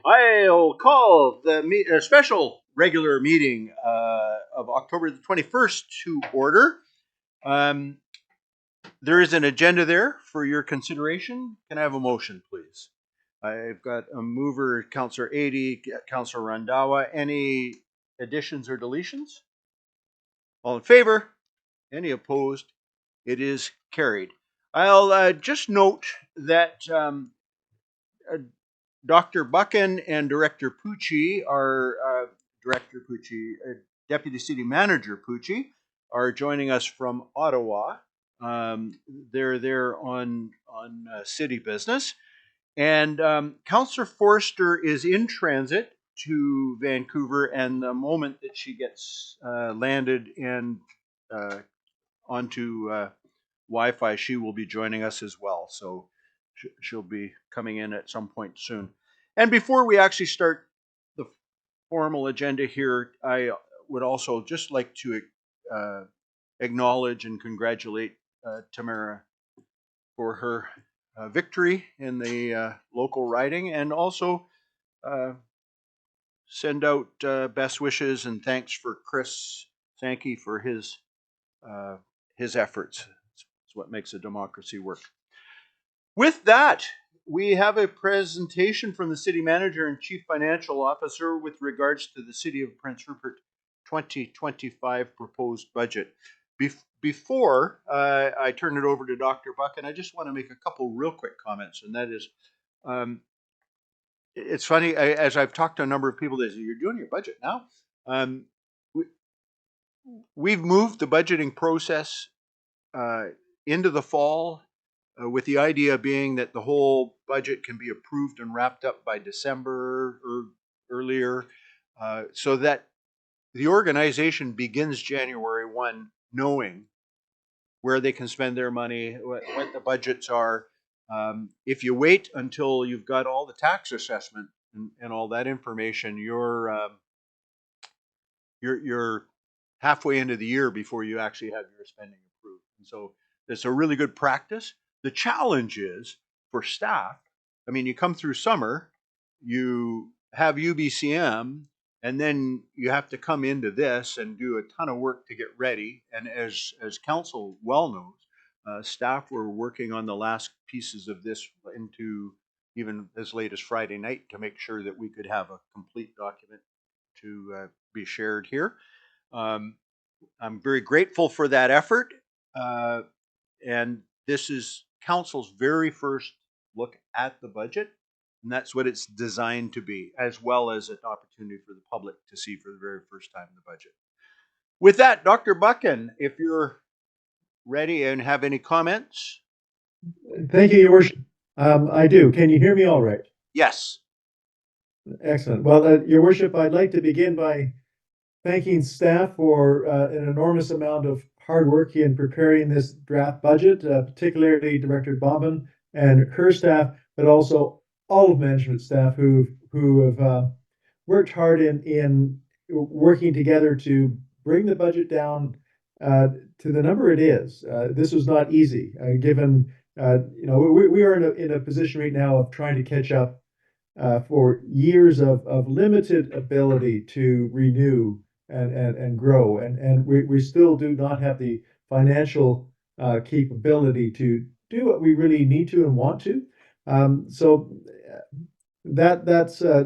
I'll call the special regular meeting of October the 21st to order. Um, there is an agenda there for your consideration. Can I have a motion, please? I've got a mover, Councillor Adey, Councillor Randawa. Any additions or deletions? All in favor? Any opposed? It is carried. I'll just note that Dr. Buchan and Director Pucci Deputy City Manager Pucci are joining us from Ottawa. They're there on city business. And Councillor Forster is in transit to Vancouver, and the moment that she gets landed and onto Wi-Fi, she will be joining us as well. So she'll be coming in at some point soon. And before we actually start the formal agenda here, I would also just like to acknowledge and congratulate Tamara for her victory in the local riding, and also send out best wishes and thanks for Chris Sankey for his efforts. It's what makes a democracy work. With that, we have a presentation from the City Manager and Chief Financial Officer with regards to the City of Prince Rupert 2025 proposed budget. Before I turn it over to Dr. Buchan, I just want to make a couple real quick comments, and that is, it's funny, as I've talked to a number of people, they say, you're doing your budget now? We've moved the budgeting process into the fall, with the idea being that the whole budget can be approved and wrapped up by December or earlier, so that the organization begins January 1 knowing where they can spend their money, what the budgets are. If you wait until you've got all the tax assessment and all that information, you're halfway into the year before you actually have your spending approved. And so it's a really good practice. The challenge is for staff. I mean, you come through summer, you have UBCM, and then you have to come into this and do a ton of work to get ready. And as council well knows, staff were working on the last pieces of this into even as late as Friday night to make sure that we could have a complete document to be shared here. I'm very grateful for that effort. And this is council's very first look at the budget, and that's what it's designed to be, as well as an opportunity for the public to see for the very first time the budget. With that, Dr. Buchan, if you're ready and have any comments. Thank you, Your Worship. I do. Can you hear me all right? Yes. Excellent. Well, Your Worship, I'd like to begin by thanking staff for an enormous amount of hard work in preparing this draft budget, particularly Director Bobbin and her staff, but also all of management staff who have worked hard in working together to bring the budget down to the number it is. This was not easy, given we are in a position right now of trying to catch up for years of limited ability to renew and grow, and we still do not have the financial capability to do what we really need to and want to. So that's a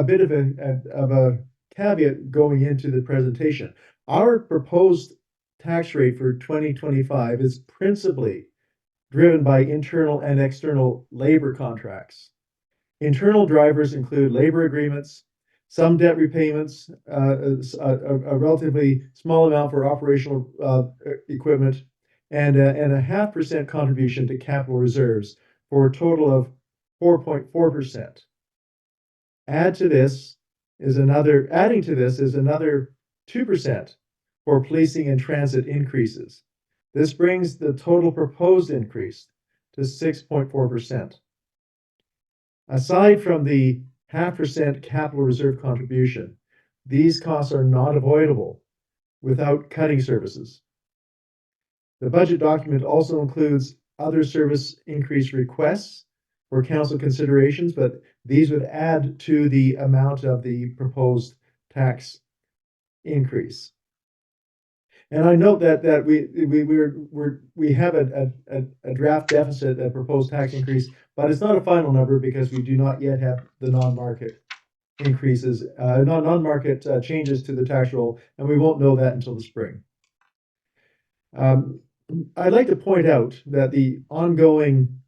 bit of a caveat going into the presentation. Our proposed tax rate for 2025 is principally driven by internal and external labor contracts. Internal drivers include labor agreements, some debt repayments, a relatively small amount for operational equipment, and a 0.5% contribution to capital reserves for a total of 4.4%. Adding to this is another 2% for policing and transit increases. This brings the total proposed increase to 6.4%. Aside from the 0.5% capital reserve contribution, these costs are not avoidable without cutting services. The budget document also includes other service increase requests for council considerations, but these would add to the amount of the proposed tax increase. And I note that we have a draft deficit, a proposed tax increase, but it's not a final number because we do not yet have the non-market increases, non-market changes to the tax roll, and we won't know that until the spring. I'd like to point out that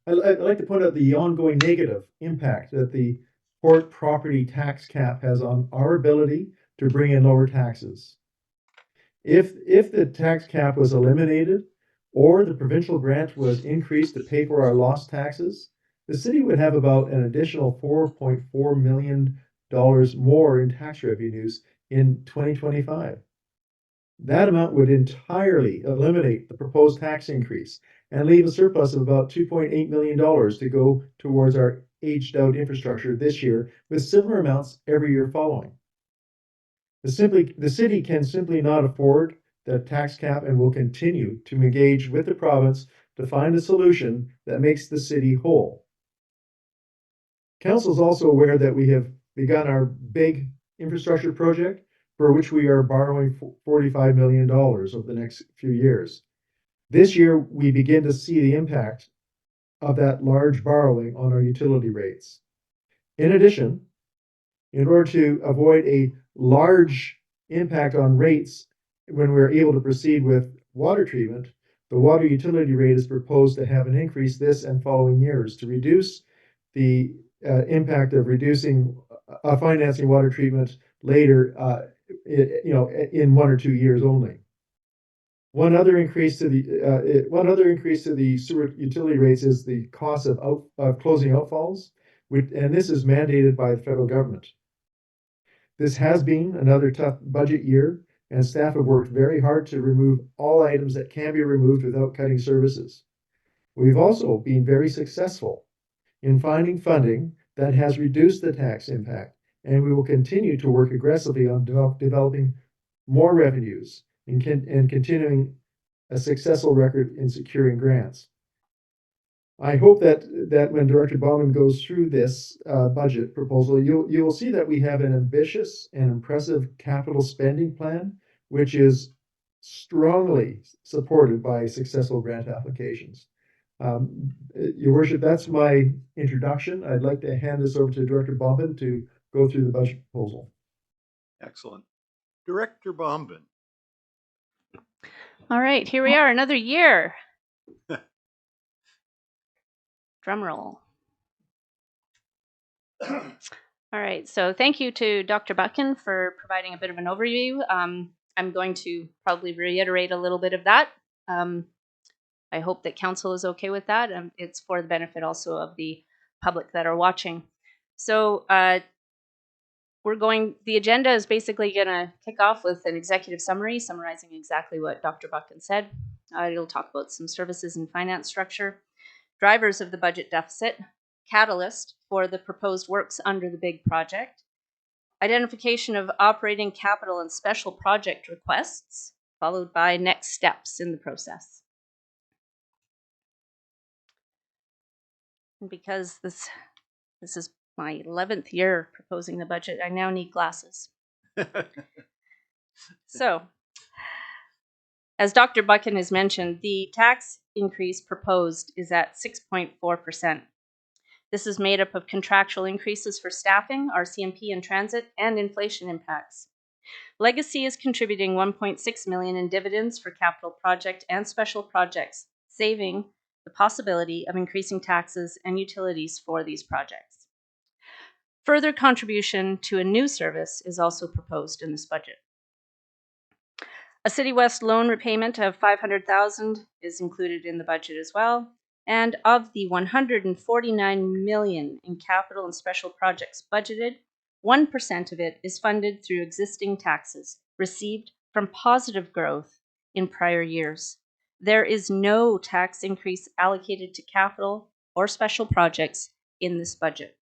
I'd like to point out the ongoing negative impact that the port property tax cap has on our ability to bring in lower taxes. If the tax cap was eliminated or the provincial grant was increased to pay for our lost taxes, the city would have about an additional $4.4 million more in tax revenues in 2025. That amount would entirely eliminate the proposed tax increase and leave a surplus of about $2.8 million to go towards our aged out infrastructure this year, with similar amounts every year following. The city can simply not afford the tax cap and will continue to engage with the province to find a solution that makes the city whole. Council is also aware that we have begun our big infrastructure project, for which we are borrowing $45 million over the next few years. This year, we begin to see the impact of that large borrowing on our utility rates. In addition, in order to avoid a large impact on rates when we're able to proceed with water treatment, the water utility rate is proposed to have an increase this and following years to reduce the impact of financing water treatment later, in 1 or 2 years only. One other increase to the sewer utility rates is the cost of closing outfalls, and this is mandated by the federal government. This has been another tough budget year, and staff have worked very hard to remove all items that can be removed without cutting services. We've also been very successful in finding funding that has reduced the tax impact, and we will continue to work aggressively on developing more revenues and continuing a successful record in securing grants. I hope that when Director Bauman goes through this budget proposal, you will see that we have an ambitious and impressive capital spending plan, which is strongly supported by successful grant applications. Your Worship, that's my introduction. I'd like to hand this over to Director Bauman to go through the budget proposal. Excellent. Director Bauman. All right, here we are, another year. Drum roll. All right, so thank you to Dr. Buchan for providing a bit of an overview. I'm going to probably reiterate a little bit of that. I hope that council is okay with that. It's for the benefit also of the public that are watching. So the agenda is basically going to kick off with an executive summary summarizing exactly what Dr. Buchan said. It'll talk about some services and finance structure, drivers of the budget deficit, catalyst for the proposed works under the big project, identification of operating capital and special project requests, followed by next steps in the process. And because this is my 11th year proposing the budget, I now need glasses. So, as Dr. Buchan has mentioned, the tax increase proposed is at 6.4%. This is made up of contractual increases for staffing, RCMP and transit, and inflation impacts. Legacy is contributing $1.6 million in dividends for capital project and special projects, saving the possibility of increasing taxes and utilities for these projects. Further contribution to a new service is also proposed in this budget. A City West loan repayment of $500,000 is included in the budget as well. And of the $149 million in capital and special projects budgeted, 1% of it is funded through existing taxes received from positive growth in prior years. There is no tax increase allocated to capital or special projects in this budget.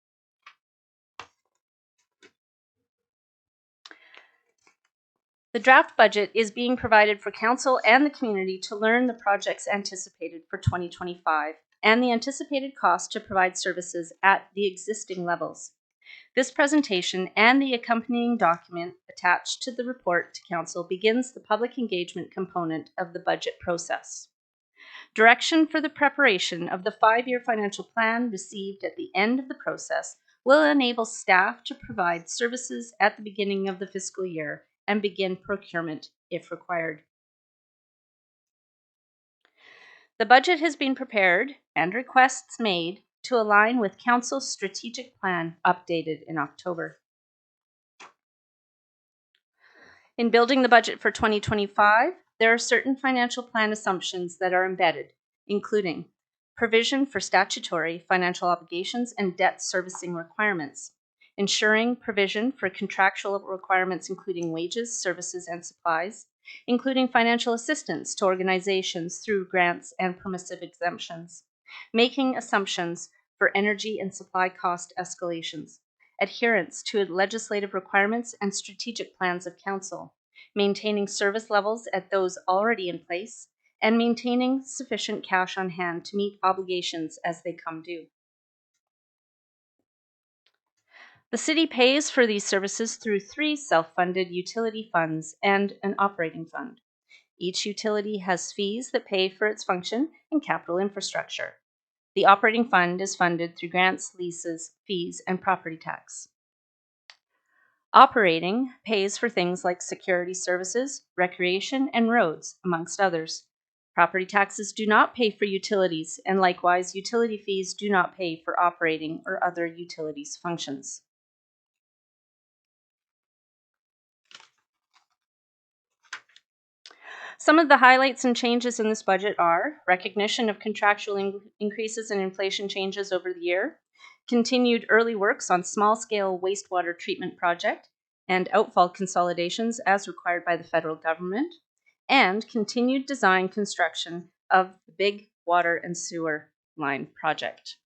The draft budget is being provided for council and the community to learn the projects anticipated for 2025 and the anticipated cost to provide services at the existing levels. This presentation and the accompanying document attached to the report to Council begins the public engagement component of the budget process. Direction for the preparation of the 5-year financial plan received at the end of the process will enable staff to provide services at the beginning of the fiscal year and begin procurement if required. The budget has been prepared and requests made to align with Council's strategic plan updated in October. In building the budget for 2025, there are certain financial plan assumptions that are embedded, including provision for statutory financial obligations and debt servicing requirements, ensuring provision for contractual requirements including wages, services, and supplies, including financial assistance to organizations through grants and permissive exemptions, making assumptions for energy and supply cost escalations, adherence to legislative requirements and strategic plans of Council, maintaining service levels at those already in place, and maintaining sufficient cash on hand to meet obligations as they come due. The City pays for these services through 3 self-funded utility funds and an operating fund. Each utility has fees that pay for its function and capital infrastructure. The operating fund is funded through grants, leases, fees, and property tax. Operating pays for things like security services, recreation, and roads, amongst others. Property taxes do not pay for utilities, and likewise, utility fees do not pay for operating or other utilities functions. Some of the highlights and changes in this budget are recognition of contractual increases and inflation changes over the year, continued early works on small-scale wastewater treatment project and outfall consolidations as required by the federal government, and continued design construction of the big water and sewer line project.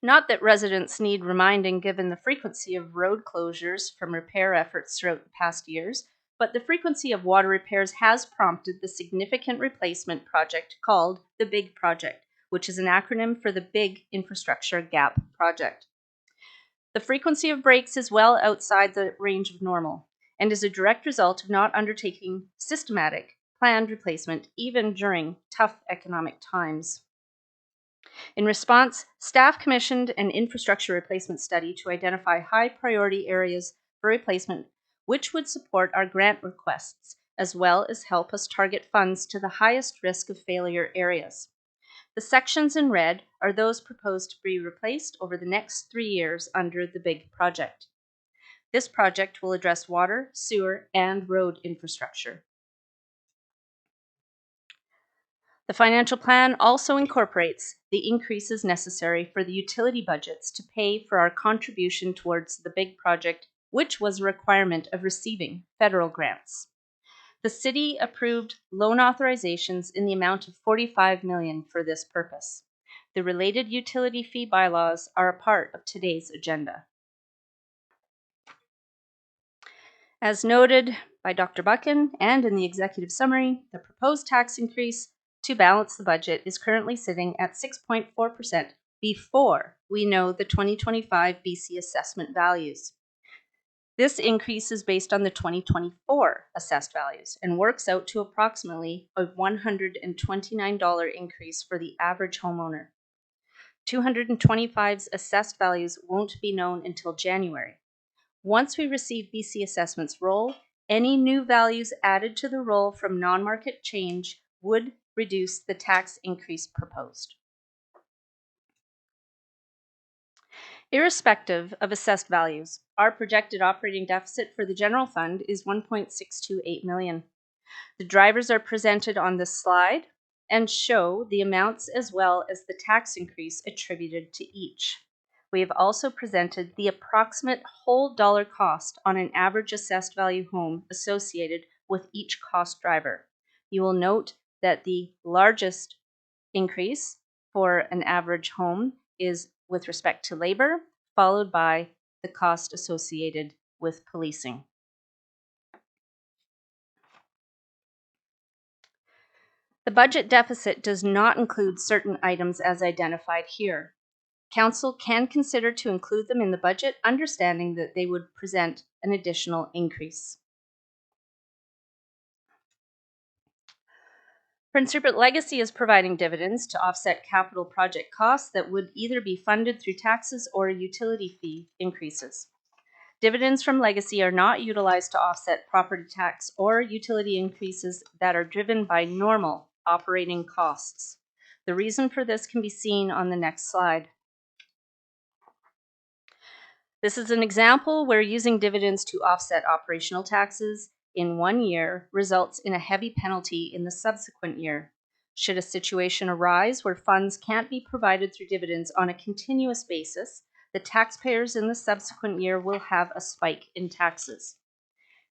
Not that residents need reminding given the frequency of road closures from repair efforts throughout the past years, but the frequency of water repairs has prompted the significant replacement project called the BIG Project, which is an acronym for the Big Infrastructure Gap Project. The frequency of breaks is well outside the range of normal and is a direct result of not undertaking systematic, planned replacement even during tough economic times. In response, staff commissioned an infrastructure replacement study to identify high priority areas for replacement which would support our grant requests, as well as help us target funds to the highest risk of failure areas. The sections in red are those proposed to be replaced over the next 3 years under the BIG project. This project will address water, sewer, and road infrastructure. The financial plan also incorporates the increases necessary for the utility budgets to pay for our contribution towards the BIG project, which was a requirement of receiving federal grants. The City approved loan authorizations in the amount of $45 million for this purpose. The related utility fee bylaws are a part of today's agenda. As noted by Dr. Buchan and in the executive summary, the proposed tax increase to balance the budget is currently sitting at 6.4% before we know the 2025 BC assessment values. This increase is based on the 2024 assessed values and works out to approximately a $129 increase for the average homeowner. 225's assessed values won't be known until January. Once we receive BC Assessment's roll, any new values added to the roll from non-market change would reduce the tax increase proposed. Irrespective of assessed values, our projected operating deficit for the general fund is $1.628 million. The drivers are presented on this slide and show the amounts as well as the tax increase attributed to each. We have also presented the approximate whole dollar cost on an average assessed value home associated with each cost driver. You will note that the largest increase for an average home is with respect to labor, followed by the cost associated with policing. The budget deficit does not include certain items as identified here. Council can consider to include them in the budget, understanding that they would present an additional increase. Prince Rupert Legacy is providing dividends to offset capital project costs that would either be funded through taxes or utility fee increases. Dividends from Legacy are not utilized to offset property tax or utility increases that are driven by normal operating costs. The reason for this can be seen on the next slide. This is an example where using dividends to offset operational taxes in 1 year results in a heavy penalty in the subsequent year. Should a situation arise where funds can't be provided through dividends on a continuous basis, the taxpayers in the subsequent year will have a spike in taxes.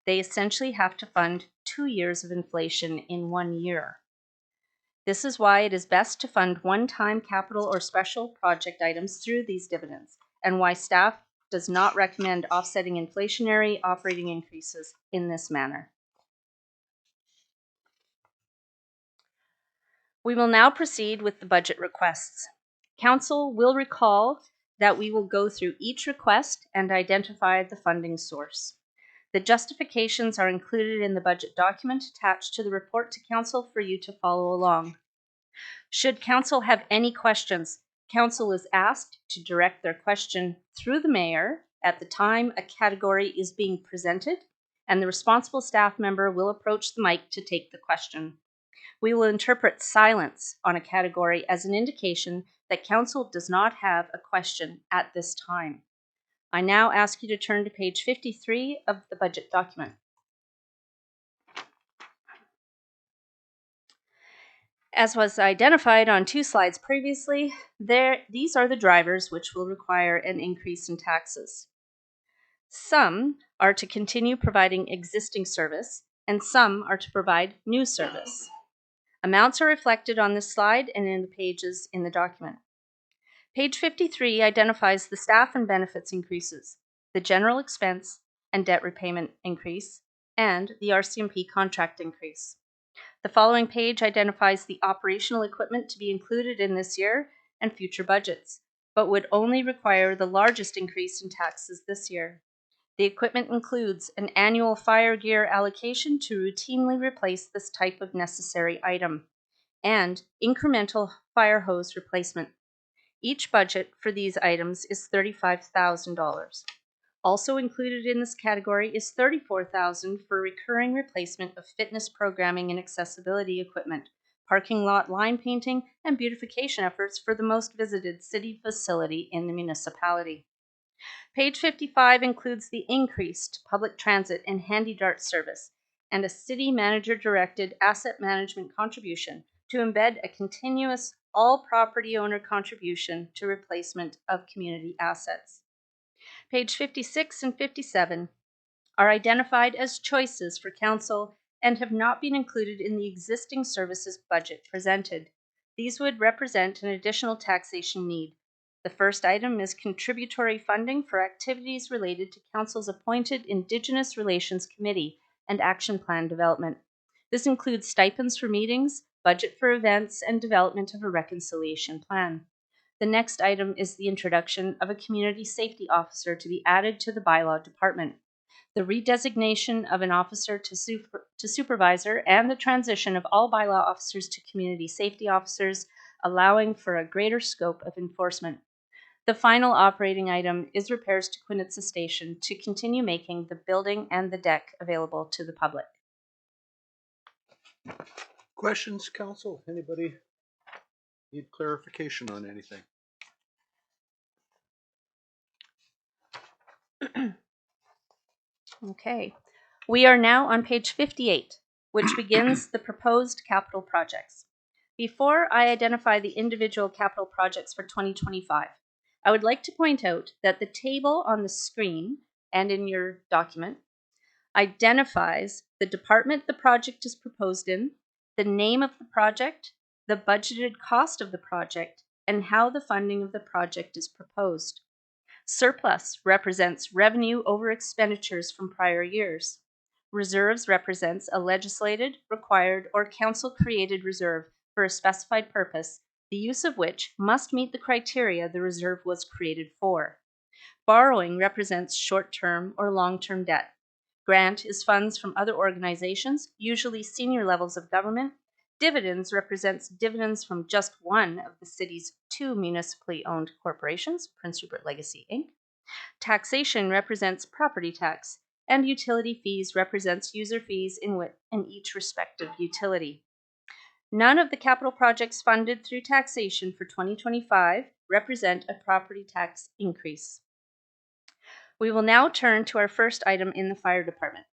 They essentially have to fund 2 years of inflation in 1 year. This is why it is best to fund one-time capital or special project items through these dividends, and why staff does not recommend offsetting inflationary operating increases in this manner. We will now proceed with the budget requests. Council will recall that we will go through each request and identify the funding source. The justifications are included in the budget document attached to the report to Council for you to follow along. Should Council have any questions, Council is asked to direct their question through the Mayor at the time a category is being presented, and the responsible staff member will approach the mic to take the question. We will interpret silence on a category as an indication that Council does not have a question at this time. I now ask you to turn to page 53 of the budget document. As was identified on 2 slides previously, these are the drivers which will require an increase in taxes. Some are to continue providing existing service, and some are to provide new service. Amounts are reflected on this slide and in the pages in the document. Page 53 identifies the staff and benefits increases, the general expense and debt repayment increase, and the RCMP contract increase. The following page identifies the operational equipment to be included in this year and future budgets, but would only require the largest increase in taxes this year. The equipment includes an annual fire gear allocation to routinely replace this type of necessary item, and incremental fire hose replacement. Each budget for these items is $35,000. Also included in this category is $34,000 for recurring replacement of fitness programming and accessibility equipment, parking lot line painting, and beautification efforts for the most visited city facility in the municipality. Page 55 includes the increased public transit and handy dart service and a city manager-directed asset management contribution to embed a continuous all property owner contribution to replacement of community assets. Page 56 and 57 are identified as choices for Council and have not been included in the existing services budget presented. These would represent an additional taxation need. The first item is contributory funding for activities related to Council's appointed Indigenous Relations Committee and Action Plan development. This includes stipends for meetings, budget for events, and development of a reconciliation plan. The next item is the introduction of a community safety officer to be added to the bylaw department, the redesignation of an officer to supervisor, and the transition of all bylaw officers to community safety officers, allowing for a greater scope of enforcement. The final operating item is repairs to Quinitsa Station to continue making the building and the deck available to the public. Questions, Council? Anybody need clarification on anything? Okay, we are now on page 58, which begins the proposed capital projects. Before I identify the individual capital projects for 2025, I would like to point out that the table on the screen and in your document identifies the department the project is proposed in, the name of the project, the budgeted cost of the project, and how the funding of the project is proposed. Surplus represents revenue over expenditures from prior years. Reserves represents a legislated, required, or council-created reserve for a specified purpose, the use of which must meet the criteria the reserve was created for. Borrowing represents short-term or long-term debt. Grant is funds from other organizations, usually senior levels of government. Dividends represents dividends from just one of the city's 2 municipally owned corporations, Prince Rupert Legacy Inc. Taxation represents property tax, and utility fees represents user fees in each respective utility. None of the capital projects funded through taxation for 2025 represent a property tax increase. We will now turn to our first item in the fire department.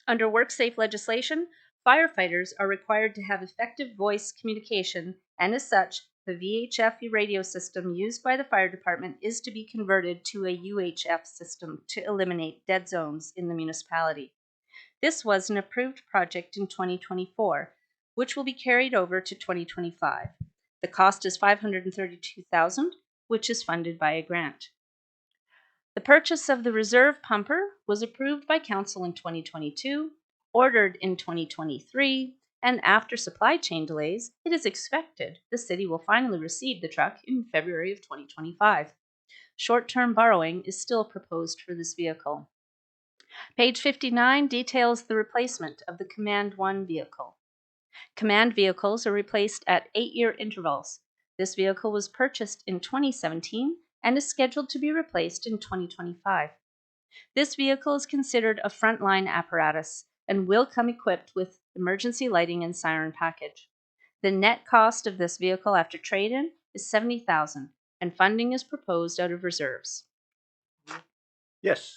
Under WorkSafe legislation, firefighters are required to have effective voice communication, and as such, the VHF radio system used by the fire department is to be converted to a UHF system to eliminate dead zones in the municipality. This was an approved project in 2024, which will be carried over to 2025. The cost is $532,000, which is funded by a grant. The purchase of the reserve pumper was approved by Council in 2022, ordered in 2023, and after supply chain delays, it is expected the city will finally receive the truck in February of 2025. Short-term borrowing is still proposed for this vehicle. Page 59 details the replacement of the Command 1 vehicle. Command vehicles are replaced at 8-year intervals. This vehicle was purchased in 2017 and is scheduled to be replaced in 2025. This vehicle is considered a frontline apparatus and will come equipped with emergency lighting and siren package. The net cost of this vehicle after trade-in is $70,000, and funding is proposed out of reserves. Yes.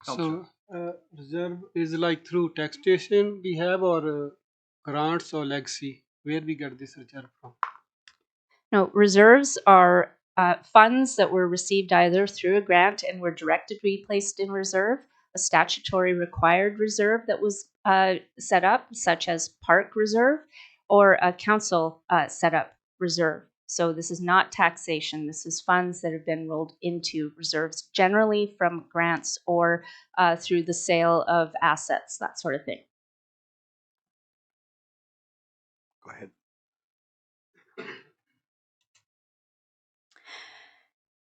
So, reserve is like through taxation we have, or grants or legacy? Where we get this reserve from? No, reserves are funds that were received either through a grant and were directed to be placed in reserve, a statutory required reserve that was set up, such as park reserve, or a council set up reserve. So this is not taxation. This is funds that have been rolled into reserves, generally from grants or through the sale of assets, that sort of thing. Go ahead.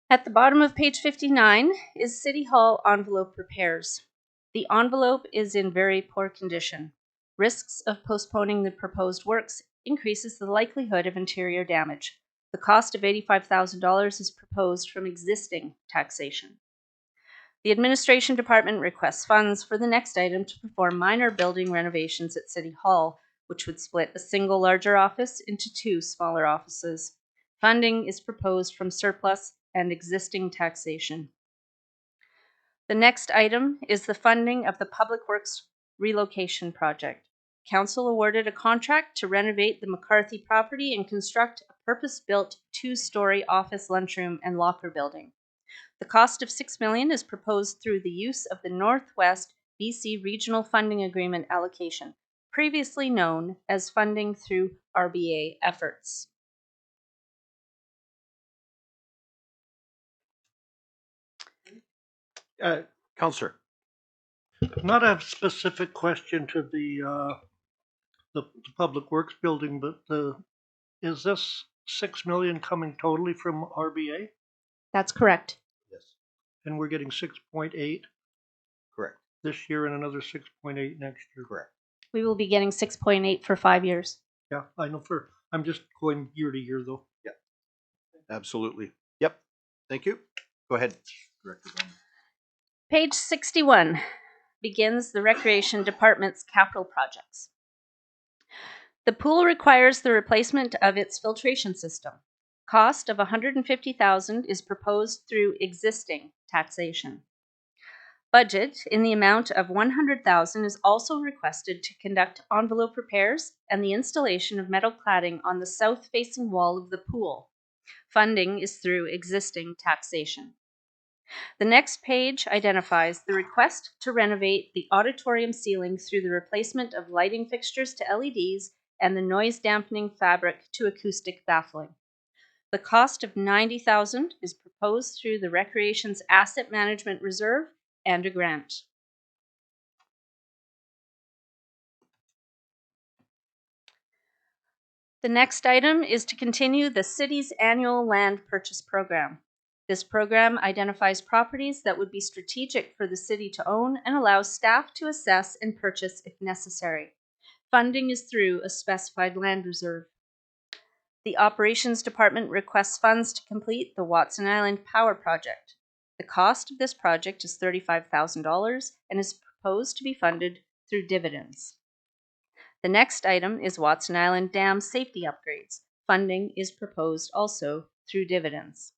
At the bottom of page 59 is City Hall envelope repairs. The envelope is in very poor condition. Risks of postponing the proposed works increases the likelihood of interior damage. The cost of $85,000 is proposed from existing taxation. The Administration Department requests funds for the next item to perform minor building renovations at City Hall, which would split a single larger office into 2 smaller offices. Funding is proposed from surplus and existing taxation. The next item is the funding of the Public Works relocation project. Council awarded a contract to renovate the McCarthy property and construct a purpose-built 2-story office, lunchroom, and locker building. The cost of $6 million is proposed through the use of the Northwest BC Regional Funding Agreement allocation, previously known as funding through RBA efforts. Counselor. Not a specific question to the Public Works building, but is this $6 million coming totally from RBA? That's correct. Yes. And we're getting 6.8 Correct. this year and another 6.8 next year. Correct. We will be getting 6.8 for 5 years. Yeah, I know. I'm just going year to year though. Yeah. Absolutely. Yep. Thank you. Go ahead, Director Bowman. Page 61 begins the Recreation Department's capital projects. The pool requires the replacement of its filtration system. Cost of $150,000 is proposed through existing taxation. Budget in the amount of $100,000 is also requested to conduct envelope repairs and the installation of metal cladding on the south-facing wall of the pool. Funding is through existing taxation. The next page identifies the request to renovate the auditorium ceiling through the replacement of lighting fixtures to LEDs and the noise dampening fabric to acoustic baffling. The cost of $90,000 is proposed through the Recreation's Asset Management Reserve and a grant. The next item is to continue the city's annual land purchase program. This program identifies properties that would be strategic for the city to own and allows staff to assess and purchase if necessary. Funding is through a specified land reserve. The Operations Department requests funds to complete the Watson Island Power Project. The cost of this project is $35,000 and is proposed to be funded through dividends. The next item is Watson Island Dam safety upgrades. Funding is proposed also through dividends.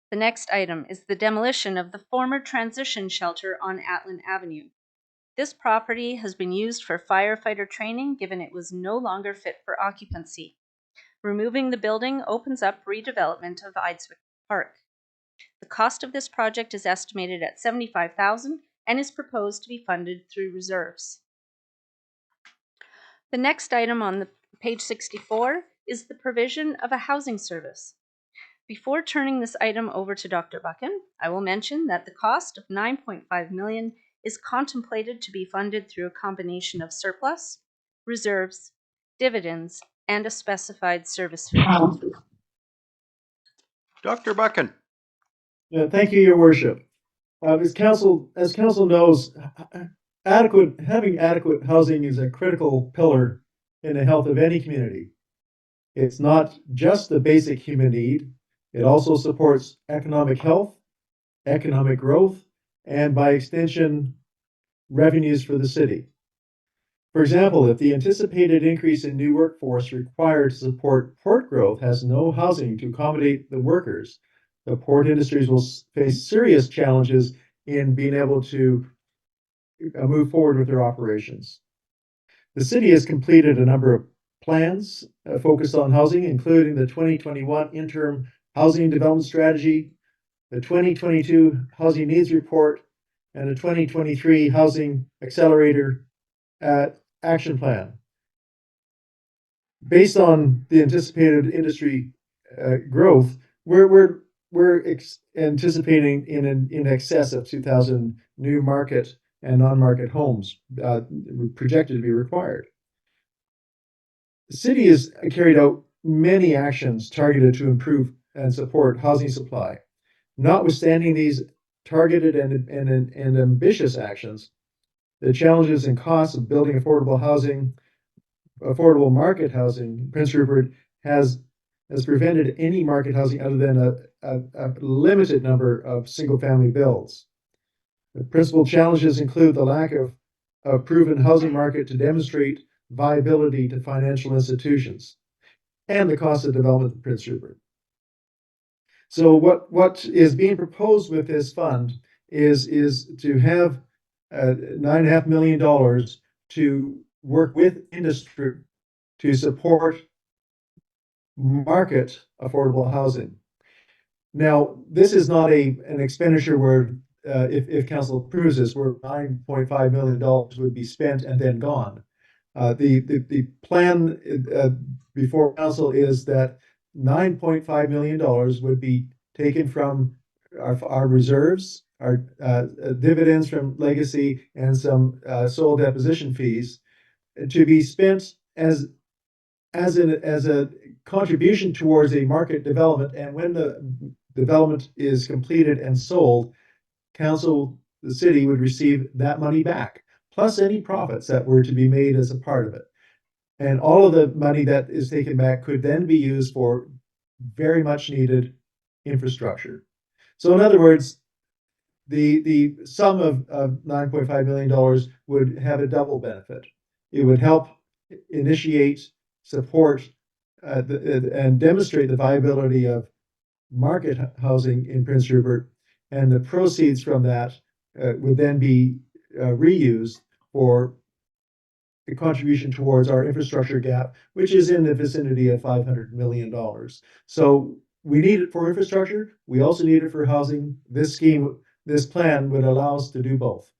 The next item is the demolition of the former transition shelter on Atlan Avenue. This property has been used for firefighter training given it was no longer fit for occupancy. Removing the building opens up redevelopment of Ideswick Park. The cost of this project is estimated at $75,000 and is proposed to be funded through reserves. The next item on page 64 is the provision of a housing service. Before turning this item over to Dr. Buchan, I will mention that the cost of $9.5 million is contemplated to be funded through a combination of surplus, reserves, dividends, and a specified service fee. Dr. Buchan. Thank you, Your Worship. As council knows, having adequate housing is a critical pillar in the health of any community. It's not just the basic human need. It also supports economic health, economic growth, and by extension, revenues for the city. For example, if the anticipated increase in new workforce required to support port growth has no housing to accommodate the workers, the port industries will face serious challenges in being able to move forward with their operations. The city has completed a number of plans focused on housing, including the 2021 interim housing development strategy, the 2022 housing needs report, and the 2023 housing accelerator action plan. Based on the anticipated industry growth, we're anticipating in excess of 2,000 new market and non-market homes projected to be required. The city has carried out many actions targeted to improve and support housing supply. Notwithstanding these targeted and ambitious actions, the challenges and costs of building affordable housing, affordable market housing, Prince Rupert has prevented any market housing other than a limited number of single-family builds. The principal challenges include the lack of a proven housing market to demonstrate viability to financial institutions and the cost of development in Prince Rupert. So what is being proposed with this fund is to have $9.5 million to work with industry to support market affordable housing. Now, this is not an expenditure where if council approves this, where $9.5 million would be spent and then gone. The plan before council is that $9.5 million would be taken from our reserves, our dividends from legacy, and some soil deposition fees to be spent as a contribution towards a market development. And when the development is completed and sold, council, the city, would receive that money back, plus any profits that were to be made as a part of it. And all of the money that is taken back could then be used for very much needed infrastructure. So in other words, the sum of $9.5 million would have a double benefit. It would help initiate, support, and demonstrate the viability of market housing in Prince Rupert, and the proceeds from that would then be reused for a contribution towards our infrastructure gap, which is in the vicinity of $500 million. So we need it for infrastructure. We also need it for housing. This plan would allow us to do both.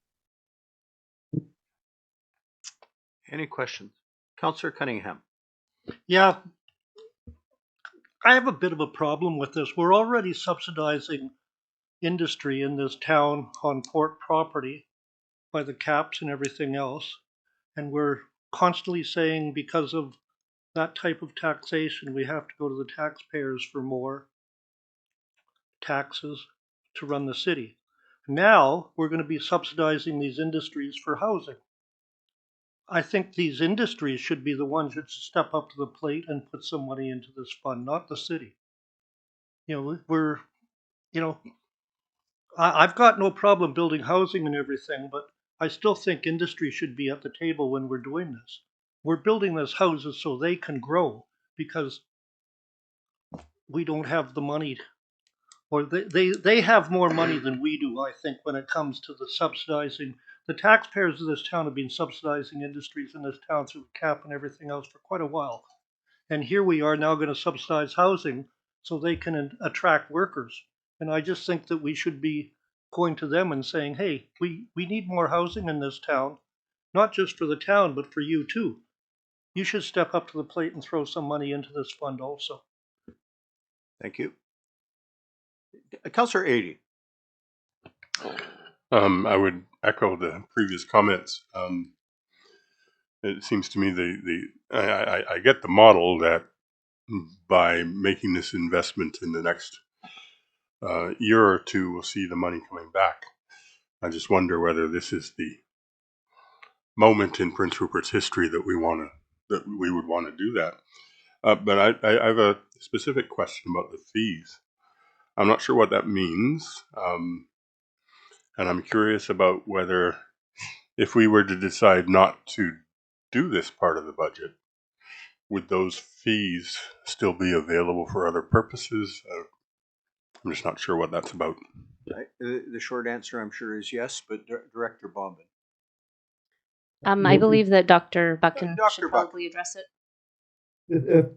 Any questions? Councillor Cunningham. Yeah, I have a bit of a problem with this. We're already subsidizing industry in this town on port property by the caps and everything else. And we're constantly saying because of that type of taxation, we have to go to the taxpayers for more taxes to run the city. Now we're going to be subsidizing these industries for housing. I think these industries should be the ones that should step up to the plate and put some money into this fund, not the city. I've got no problem building housing and everything, but I still think industry should be at the table when we're doing this. We're building these houses so they can grow because we don't have the money, or they have more money than we do, I think, when it comes to the subsidizing. The taxpayers of this town have been subsidizing industries in this town through CAP and everything else for quite a while. And here we are now going to subsidize housing so they can attract workers. And I just think that we should be going to them and saying, hey, we need more housing in this town, not just for the town, but for you too. You should step up to the plate and throw some money into this fund also. Thank you. Councillor Adey. I would echo the previous comments. It seems to me I get the model that by making this investment in the next year or two, we'll see the money coming back. I just wonder whether this is the moment in Prince Rupert's history that we would want to do that. But I have a specific question about the fees. I'm not sure what that means, and I'm curious about whether, if we were to decide not to do this part of the budget, would those fees still be available for other purposes? I'm just not sure what that's about. The short answer, I'm sure, is yes, but Director Bombin. I believe that Dr. Buchan Dr. should Buchan. probably address it.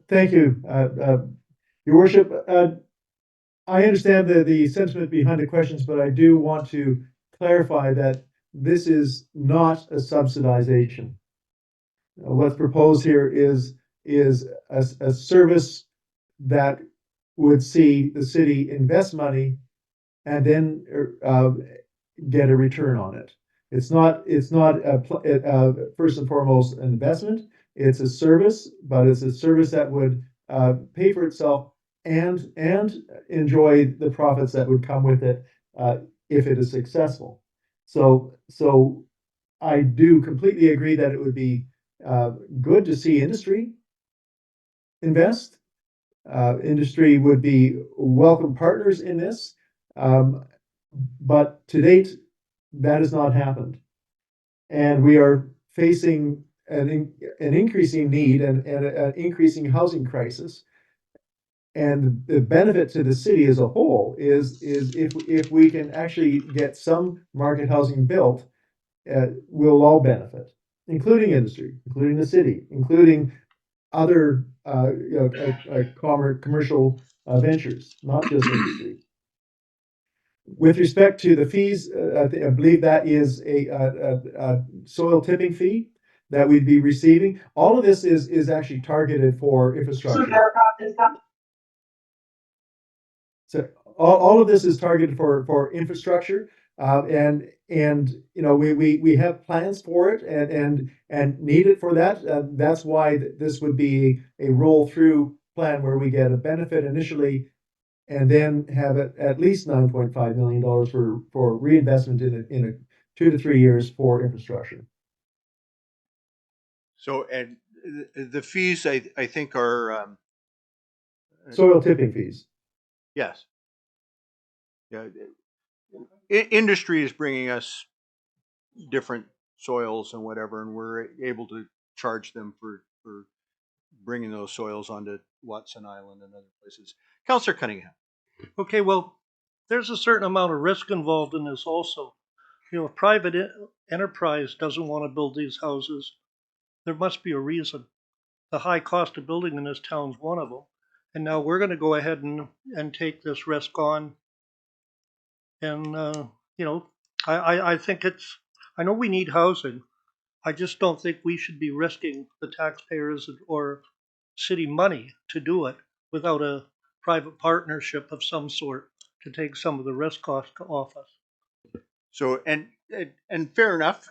Thank you, Your Worship. I understand the sentiment behind the questions, but I do want to clarify that this is not a subsidization. What's proposed here is a service that would see the city invest money and then get a return on it. It's not first and foremost an investment. It's a service, but it's a service that would pay for itself and enjoy the profits that would come with it if it is successful. So I do completely agree that it would be good to see industry invest. Industry would be welcome partners in this, but to date, that has not happened. And we are facing an increasing need and an increasing housing crisis. And the benefit to the city as a whole is if we can actually get some market housing built, we'll all benefit, including industry, including the city, including other commercial ventures, not just industry. With respect to the fees, I believe that is a soil tipping fee that we'd be receiving. All of this is actually targeted for infrastructure. So all of this is targeted for infrastructure, and we have plans for it and need it for that. That's why this would be a roll through plan where we get a benefit initially, and then have it at least $9.5 million for reinvestment in a 2 to 3 years for infrastructure. So, and the fees, I think, are Soil tipping fees. yes. Yeah, industry is bringing us different soils and whatever, and we're able to charge them for bringing those soils onto Watson Island and other places. Councillor Cunningham. Okay, well, there's a certain amount of risk involved in this also. If private enterprise doesn't want to build these houses, there must be a reason. The high cost of building in this town is one of them. And now we're going to go ahead and take this risk on. And, I think I know we need housing. I just don't think we should be risking the taxpayers or city money to do it without a private partnership of some sort to take some of the risk off us. So, and fair enough.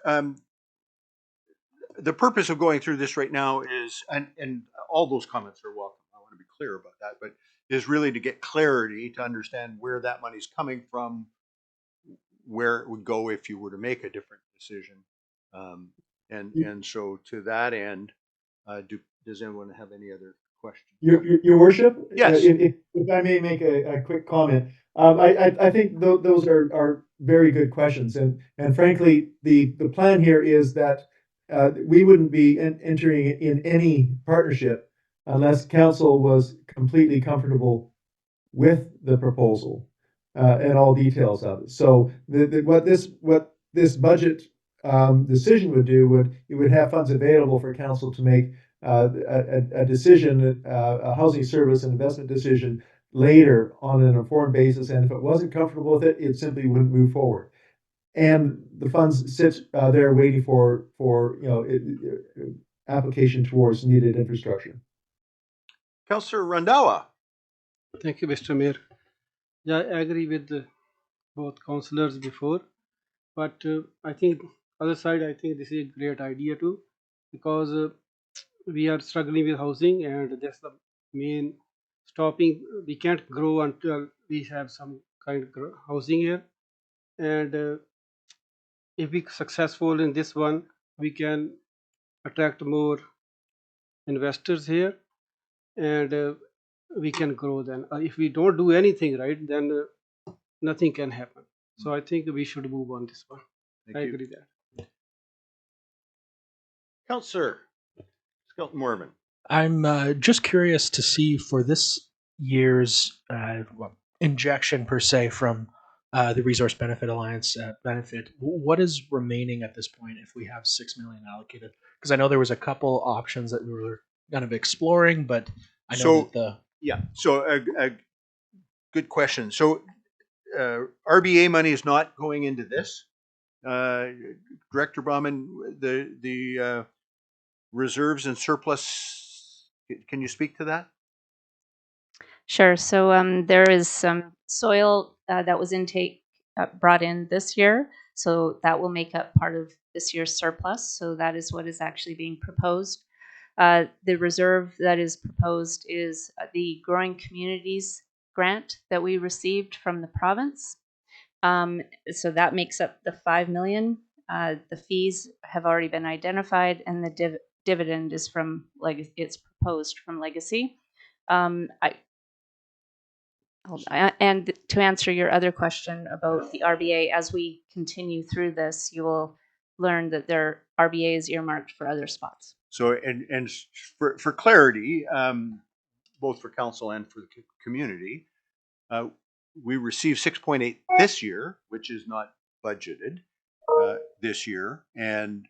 the purpose of going through this right now is, and all those comments are welcome. I want to be clear about that, but is really to get clarity to understand where that money's coming from, where it would go if you were to make a different decision. And so to that end, does anyone have any other questions? Your worship? Yes. If I may make a quick comment, I think those are very good questions, and frankly, the plan here is that we wouldn't be entering in any partnership unless council was completely comfortable with the proposal and all details of it. So what this budget decision would do it would have funds available for council to make a decision, a housing service and investment decision later on an informed basis. And if it wasn't comfortable with it, it simply wouldn't move forward. And the funds sit there waiting for application towards needed infrastructure. Councillor Randawa. Thank you, Mr. Mayor. Yeah, I agree with both councillors before, but I think other side, I think this is a great idea too, because we are struggling with housing, and that's the main stopping. We can't grow until we have some kind of housing here, and if we successful in this one, we can attract more investors here, and we can grow. Then if we don't do anything right, then nothing can happen. So I think we should move on this one. Thank I you. agree that. Councillor Skelton Mormon. I'm just curious to see for this year's injection per se from the Resource Benefit Alliance benefit. What is remaining at this point if we have $6 million allocated? Because I know there was a couple options that we were kind of exploring, but I know So a good question. So RBA money is not going into this. Director Bauman, the reserves and surplus, can you speak to that? Sure. So there is some soil that was brought in this year. So that will make up part of this year's surplus. So that is what is actually being proposed. The reserve that is proposed is the Growing Communities grant that we received from the province. So that makes up the $5 million. The fees have already been identified, and the dividend is from it's proposed from Legacy. And to answer your other question about the RBA, as we continue through this, you will learn that their RBA is earmarked for other spots. So, and for clarity, both for council and for the community, we received 6.8 this year, which is not budgeted this year, and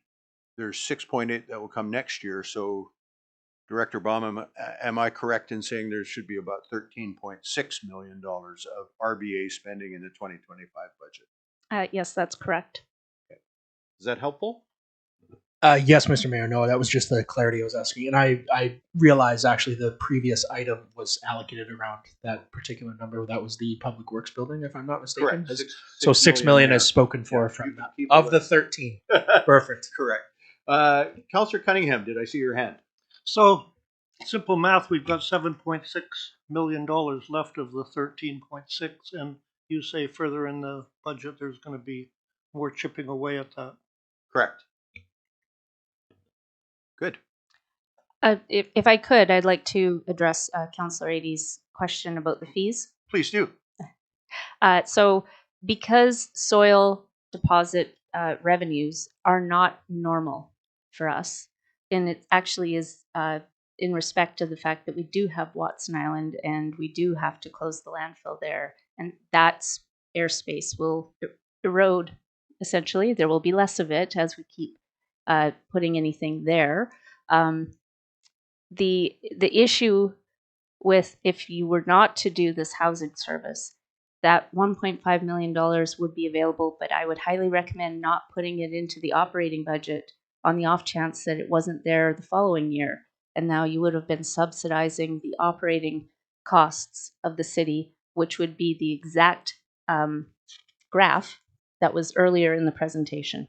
there's 6.8 that will come next year. So, Director Bauman, am I correct in saying there should be about $13.6 million of RBA spending in the 2025 budget? Yes, that's correct. Okay. Is that helpful? Yes, Mr. Mayor. No, that was just the clarity I was asking. And I realized actually the previous item was allocated around that particular number. That was the Public Works building, if I'm not mistaken. Correct. So $6 million is spoken for from that. Of the 13. Perfect. Correct. Councillor Cunningham, did I see your hand? So, simple math, we've got $7.6 million left of the 13.6, and you say further in the budget there's going to be more chipping away at that. Correct. Good. If I could, I'd like to address Councillor Ady's question about the fees. Please do. So because soil deposit revenues are not normal for us, and it actually is in respect to the fact that we do have Watson Island and we do have to close the landfill there, and that airspace will erode, essentially. There will be less of it as we keep putting anything there. The issue with if you were not to do this housing service, that $1.5 million would be available, but I would highly recommend not putting it into the operating budget on the off chance that it wasn't there the following year. And now you would have been subsidizing the operating costs of the city, which would be the exact graph that was earlier in the presentation.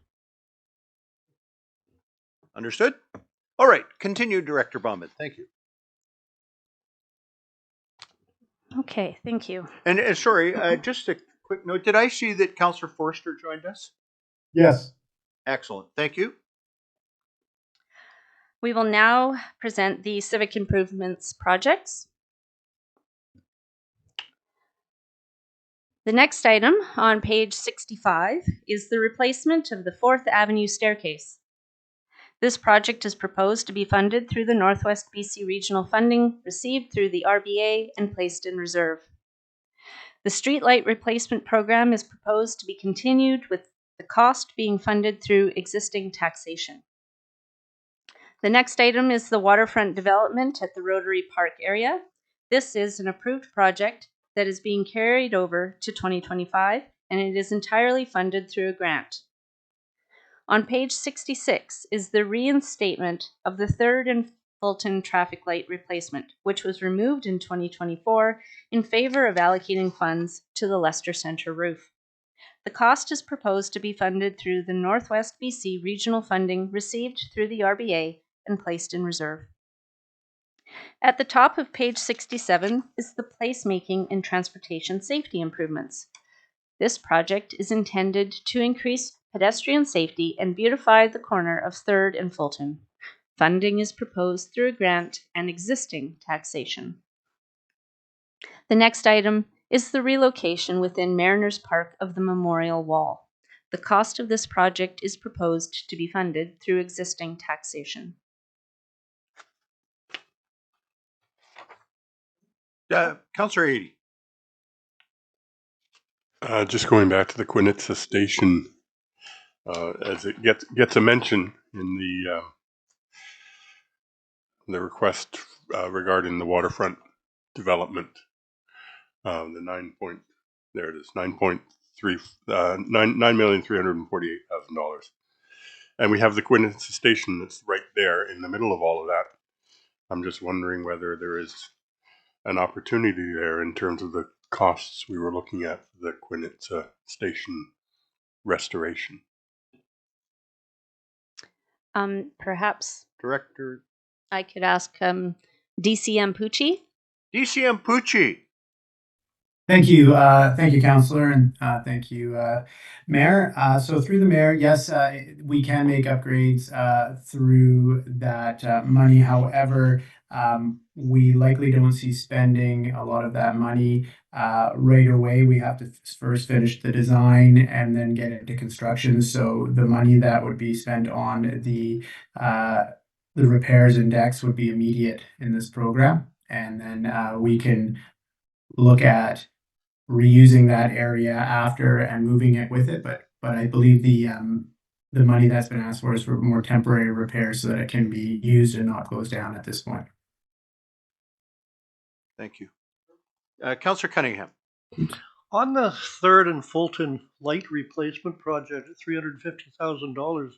Understood? All right, continue, Director Bauman. Thank you. Okay, thank you. And sorry, just a quick note. Did I see that Councillor Forster joined us? Yes. Excellent. Thank you. We will now present the civic improvements projects. The next item on page 65 is the replacement of the 4th Avenue staircase. This project is proposed to be funded through the Northwest BC Regional Funding received through the RBA and placed in reserve. The streetlight replacement program is proposed to be continued with the cost being funded through existing taxation. The next item is the waterfront development at the Rotary Park area. This is an approved project that is being carried over to 2025, and it is entirely funded through a grant. On page 66 is the reinstatement of the 3rd and Fulton traffic light replacement, which was removed in 2024 in favor of allocating funds to the Leicester Centre roof. The cost is proposed to be funded through the Northwest BC regional funding received through the RBA and placed in reserve. At the top of page 67 is the placemaking and transportation safety improvements. This project is intended to increase pedestrian safety and beautify the corner of 3rd and Fulton. Funding is proposed through a grant and existing taxation. The next item is the relocation within Mariners Park of the Memorial Wall. The cost of this project is proposed to be funded through existing taxation. Councillor Adey. Just going back to the Quinitsa Station, as it gets a mention in the request regarding the waterfront development, the $9,348,000, and we have the Quinitsa Station that's right there in the middle of all of that. I'm just wondering whether there is an opportunity there in terms of the costs we were looking at for the Quinitsa Station restoration. Perhaps Director. I could ask DCM Pucci. DCM Pucci. Thank you, Councillor, and thank you, Mayor. So through the Mayor, yes, we can make upgrades through that money. However, we likely don't see spending a lot of that money right away. We have to first finish the design and then get into construction. So the money that would be spent on the repairs and decks would be immediate in this program, and then we can look at reusing that area after and moving it with it. But I believe the money that's been asked for is for more temporary repairs so that it can be used and not closed down at this point. Thank you. Councillor Cunningham. On the 3rd and Fulton light replacement project at $350,000,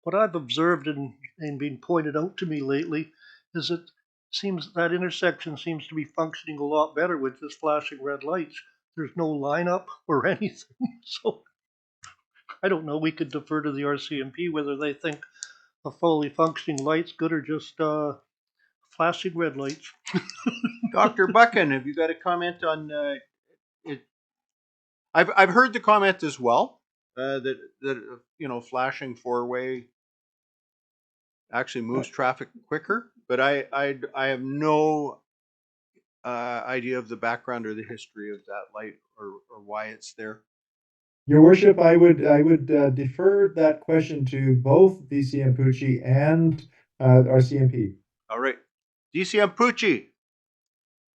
what I've observed and been pointed out to me lately is it seems that intersection seems to be functioning a lot better with just flashing red lights. There's no lineup or anything. So I don't know. We could defer to the RCMP whether they think a fully functioning light's good or just flashing red lights. Dr. Buchan, have you got a comment on it? I've heard the comment as well that flashing four-way actually moves traffic quicker, but I have no idea of the background or the history of that light or why it's there. Your Worship, I would defer that question to both DCM Pucci and RCMP. All right, DCM Pucci.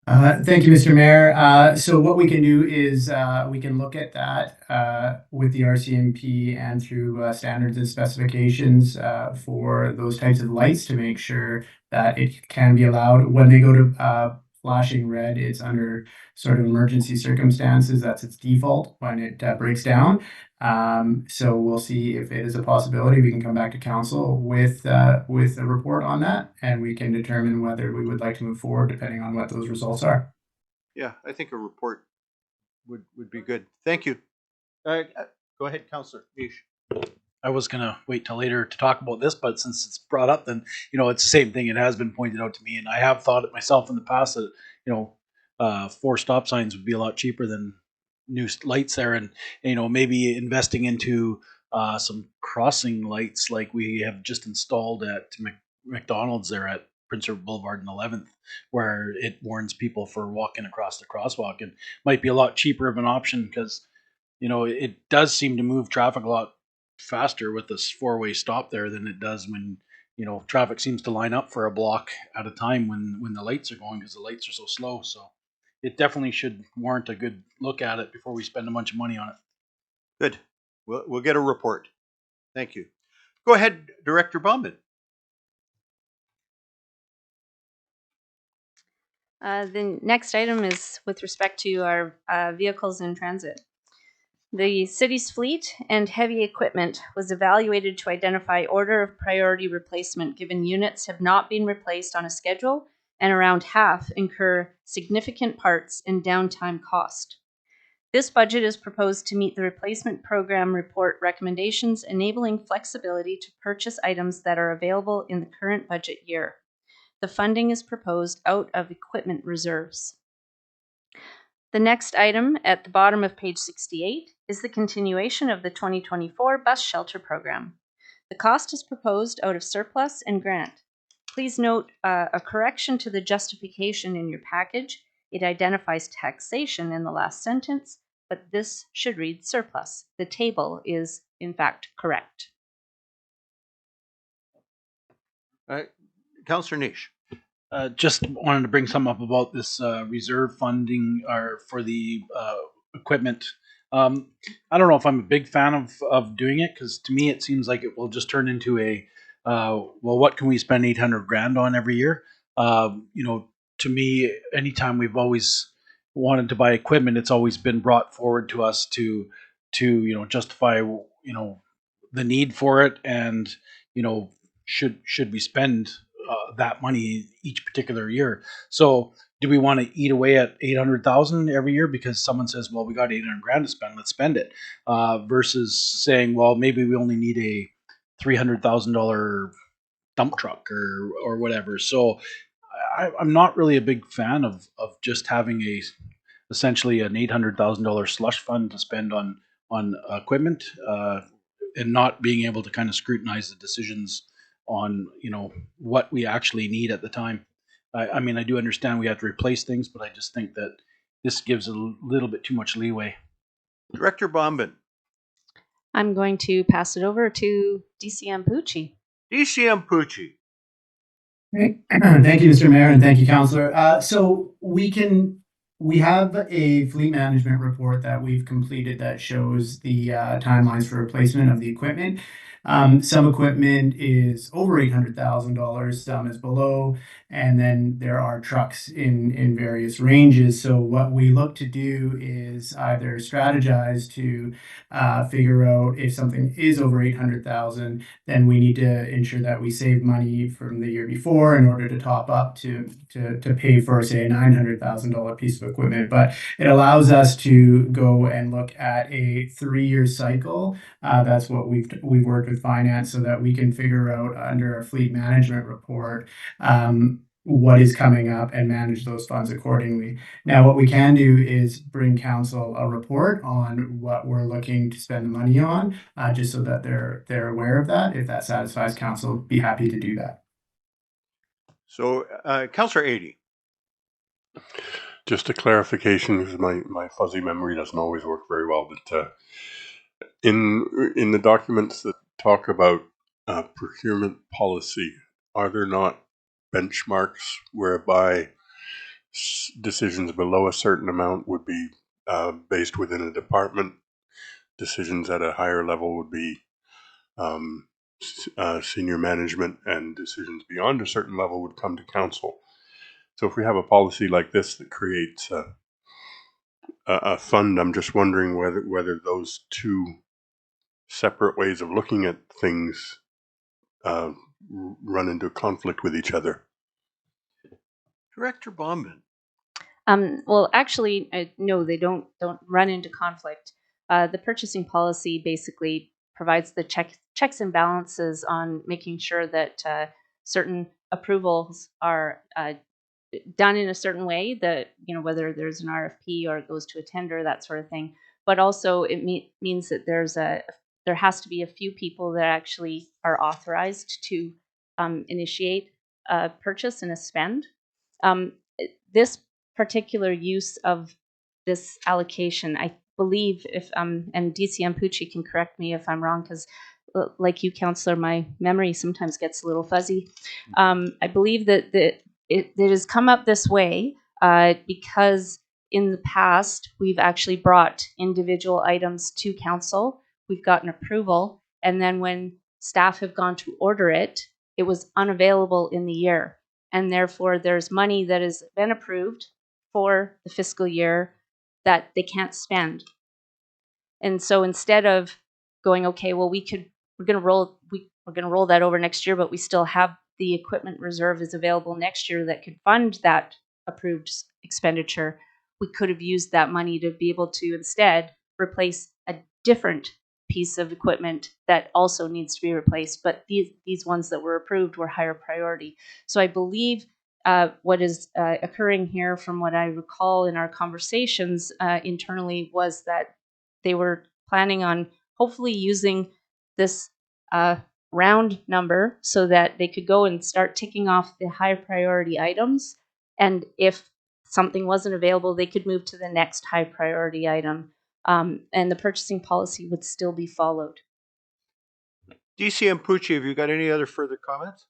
Thank you, Mr. Mayor. So what we can do is we can look at that with the RCMP and through standards and specifications for those types of lights to make sure that it can be allowed. When they go to flashing red, it's under sort of emergency circumstances. That's its default when it breaks down. So we'll see if it is a possibility. We can come back to council with a report on that, and we can determine whether we would like to move forward depending on what those results are. Yeah, I think a report would be good. Thank you. Go ahead, Councillor Nish. I was gonna wait till later to talk about this, but since it's brought up, then it's the same thing. It has been pointed out to me, and I have thought it myself in the past that 4 stop signs would be a lot cheaper than new lights there, and maybe investing into some crossing lights like we have just installed at McDonald's there at Prince Rupert Boulevard and 11th, where it warns people for walking across the crosswalk, and might be a lot cheaper of an option because it does seem to move traffic a lot faster with this 4-way stop there than it does when traffic seems to line up for a block at a time when the lights are going because the lights are so slow. So it definitely should warrant a good look at it before we spend a bunch of money on it. Good. We'll get a report. Thank you. Go ahead, Director Bauman. The next item is with respect to our vehicles in transit. The city's fleet and heavy equipment was evaluated to identify order of priority replacement given units have not been replaced on a schedule and around half incur significant parts and downtime cost. This budget is proposed to meet the replacement program report recommendations, enabling flexibility to purchase items that are available in the current budget year. The funding is proposed out of equipment reserves. The next item at the bottom of page 68 is the continuation of the 2024 bus shelter program. The cost is proposed out of surplus and grant. Please note a correction to the justification in your package. It identifies taxation in the last sentence, but this should read surplus. The table is, in fact, correct. Councillor Nish. Just wanted to bring something up about this reserve funding for the equipment. I don't know if I'm a big fan of doing it because to me it seems like it will just turn into a what can we spend 800 grand on every year? To me, anytime we've always wanted to buy equipment, it's always been brought forward to us to justify the need for it, and should we spend that money each particular year. So do we want to eat away at 800,000 every year because someone says, well, we got 800 grand to spend, let's spend it, versus saying, well, maybe we only need a $300,000 dump truck or whatever. So I'm not really a big fan of just having essentially an $800,000 slush fund to spend on equipment, and not being able to kind of scrutinize the decisions on what we actually need at the time. I mean, I do understand we have to replace things, but I just think that this gives a little bit too much leeway. Director Bauman. I'm going to pass it over to DCM Pucci. DCM Pucci. Thank you, Mr. Mayor, and thank you, Councillor. So we have a fleet management report that we've completed that shows the timelines for replacement of the equipment. Some equipment is over $800,000, some is below, and then there are trucks in various ranges. So what we look to do is either strategize to figure out if something is over 800,000, then we need to ensure that we save money from the year before in order to top up to pay for, say, a $900,000 piece of equipment. But it allows us to go and look at a 3-year cycle. That's what we've worked with finance so that we can figure out under our fleet management report what is coming up and manage those funds accordingly. Now, what we can do is bring council a report on what we're looking to spend the money on, just so that they're aware of that. If that satisfies council, be happy to do that. So, Councillor Adey. Just a clarification, because my fuzzy memory doesn't always work very well, but in the documents that talk about procurement policy, are there not benchmarks whereby decisions below a certain amount would be based within a department, decisions at a higher level would be senior management, and decisions beyond a certain level would come to council? So if we have a policy like this that creates a fund, I'm just wondering whether those two separate ways of looking at things run into conflict with each other. Director Bauman. Well, actually, no, they don't run into conflict. The purchasing policy basically provides the checks and balances on making sure that certain approvals are done in a certain way, that, you know, whether there's an RFP or it goes to a tender, that sort of thing. But also it means that there has to be a few people that actually are authorized to initiate a purchase and a spend. This particular use of this allocation, I believe, if and DCM Pucci can correct me if I'm wrong, because like you, Councillor, my memory sometimes gets a little fuzzy. I believe that it has come up this way because in the past we've actually brought individual items to council, we've gotten approval, and then when staff have gone to order it, it was unavailable in the year, and therefore there's money that has been approved for the fiscal year that they can't spend. And so instead of going, okay, well, we're going to roll that over next year, but we still have the equipment reserve is available next year that could fund that approved expenditure, we could have used that money to be able to instead replace a different piece of equipment that also needs to be replaced. But these ones that were approved were higher priority. So I believe what is occurring here, from what I recall in our conversations internally, was that they were planning on hopefully using this round number so that they could go and start ticking off the high priority items. And if something wasn't available, they could move to the next high priority item. And the purchasing policy would still be followed. DCM Pucci, have you got any other further comments?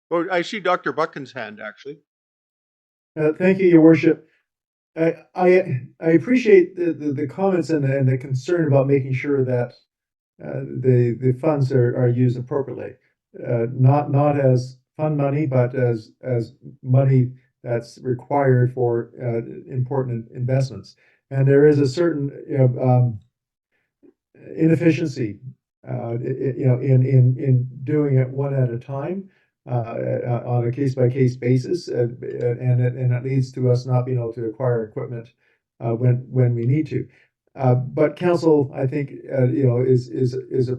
Oh, I see Dr. Buchan's hand, actually. Thank you, Your Worship. I appreciate the comments and the concern about making sure that the funds are used appropriately, not as fund money, but as money that's required for important investments. And there is a certain inefficiency, in doing it one at a time. On a case-by-case basis, and it leads to us not being able to acquire equipment when we need to. But council, I think, is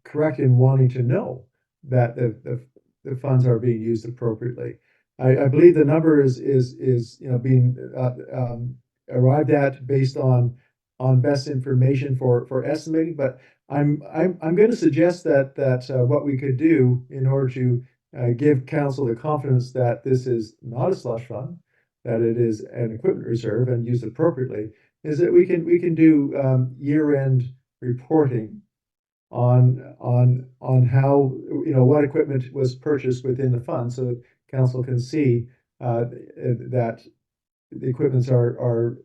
correct in wanting to know that the funds are being used appropriately. I believe the number is being arrived at based on best information for estimating. But I'm going to suggest that what we could do in order to give council the confidence that this is not a slush fund, that it is an equipment reserve and used appropriately, is that we can do year-end reporting on how, what equipment was purchased within the fund, so council can see that the equipments are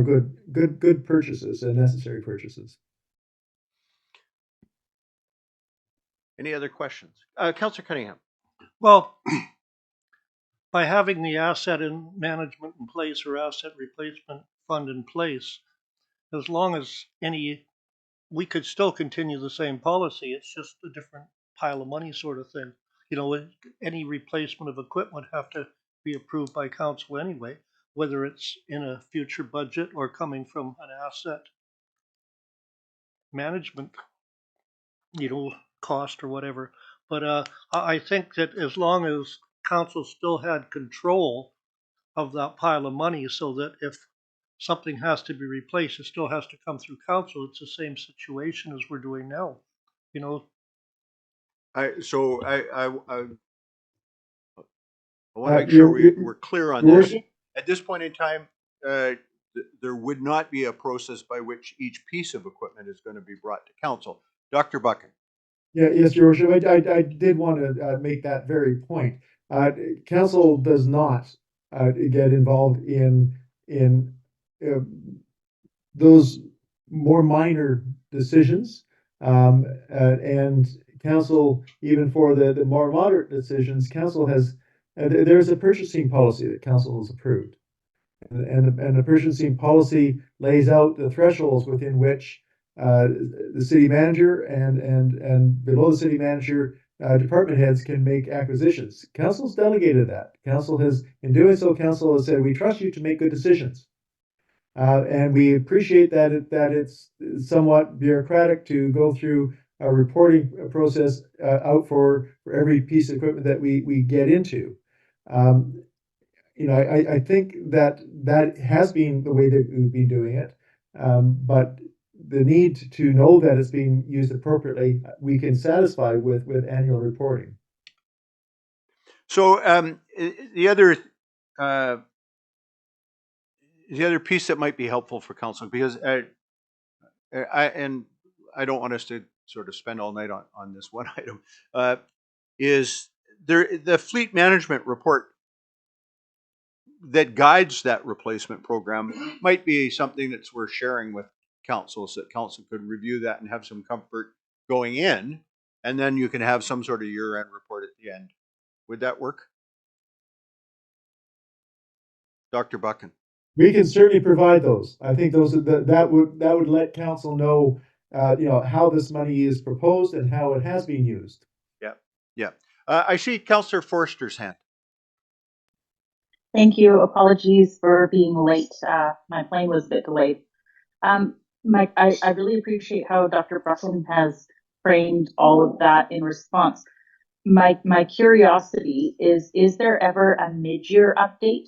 good purchases and necessary purchases. Any other questions? Councillor Cunningham. Well, by having the asset and management in place, or asset replacement fund in place, as long as we could still continue the same policy. It's just a different pile of money sort of thing. Any replacement of equipment would have to be approved by council anyway, whether it's in a future budget or coming from an asset management, cost or whatever. But I think that as long as council still had control of that pile of money, so that if something has to be replaced, it still has to come through council. It's the same situation as we're doing now. I want to make sure we're clear on this. At this point in time, there would not be a process by which each piece of equipment is going to be brought to council. Dr. Buchan. Yes, Your Worship. I did want to make that very point. Council does not get involved in those more minor decisions, and council, even for the more moderate decisions, council has there's a purchasing policy that council has approved, and the purchasing policy lays out the thresholds within which the city manager and below the city manager department heads can make acquisitions. Council's delegated that. Council has, in doing so, council has said, we trust you to make good decisions. And we appreciate that it's somewhat bureaucratic to go through a reporting process out for every piece of equipment that we get into. Um, I think that has been the way that we've been doing it. But the need to know that it's being used appropriately, we can satisfy with annual reporting. So the other piece that might be helpful for council, because I don't want us to sort of spend all night on this one item, is the fleet management report that guides that replacement program might be something that's worth sharing with council, so that council could review that and have some comfort going in, and then you can have some sort of year-end report at the end. Would that work? Dr. Buchan. We can certainly provide those. I think that would let council know, how this money is proposed and how it has been used. Yeah. I see Councillor Forster's hand. Thank you. Apologies for being late. My plane was a bit delayed. Mike, I really appreciate how Dr. Brusson has framed all of that in response. My curiosity is there ever a mid-year update?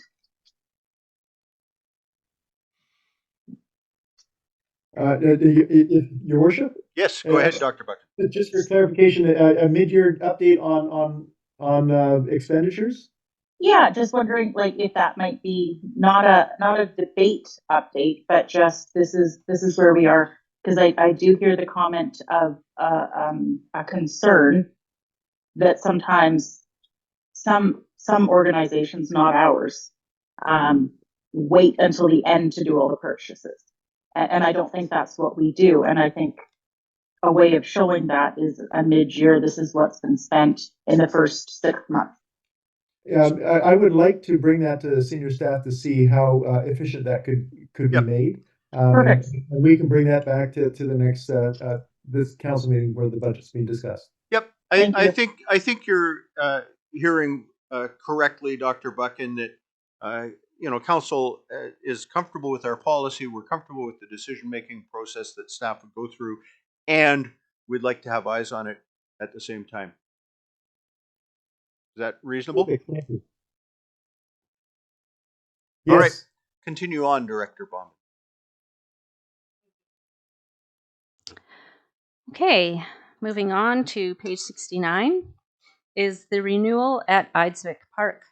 Your worship? Yes, go ahead, Dr. Buchan. Just for clarification, a mid-year update on expenditures? Yeah, just wondering like if that might be not a debate update, but just this is where we are, because I do hear the comment of a concern that sometimes some organizations, not ours, wait until the end to do all the purchases, and I don't think that's what we do. And I think a way of showing that is a mid-year. This is what's been spent in the first 6 months. I would like to bring that to the senior staff to see how efficient that could be Yep. made. Perfect. And we can bring that back to the next this council meeting where the budget's being discussed. Yep, Thank I you. think you're hearing correctly, Dr. Buchan, that council is comfortable with our policy. We're comfortable with the decision-making process that staff would go through, and we'd like to have eyes on it at the same time. Is that reasonable? Okay, thank you. All Yes. right. Continue on, Director Baum. Okay, moving on to page 69 is the renewal at Eidsvik Park.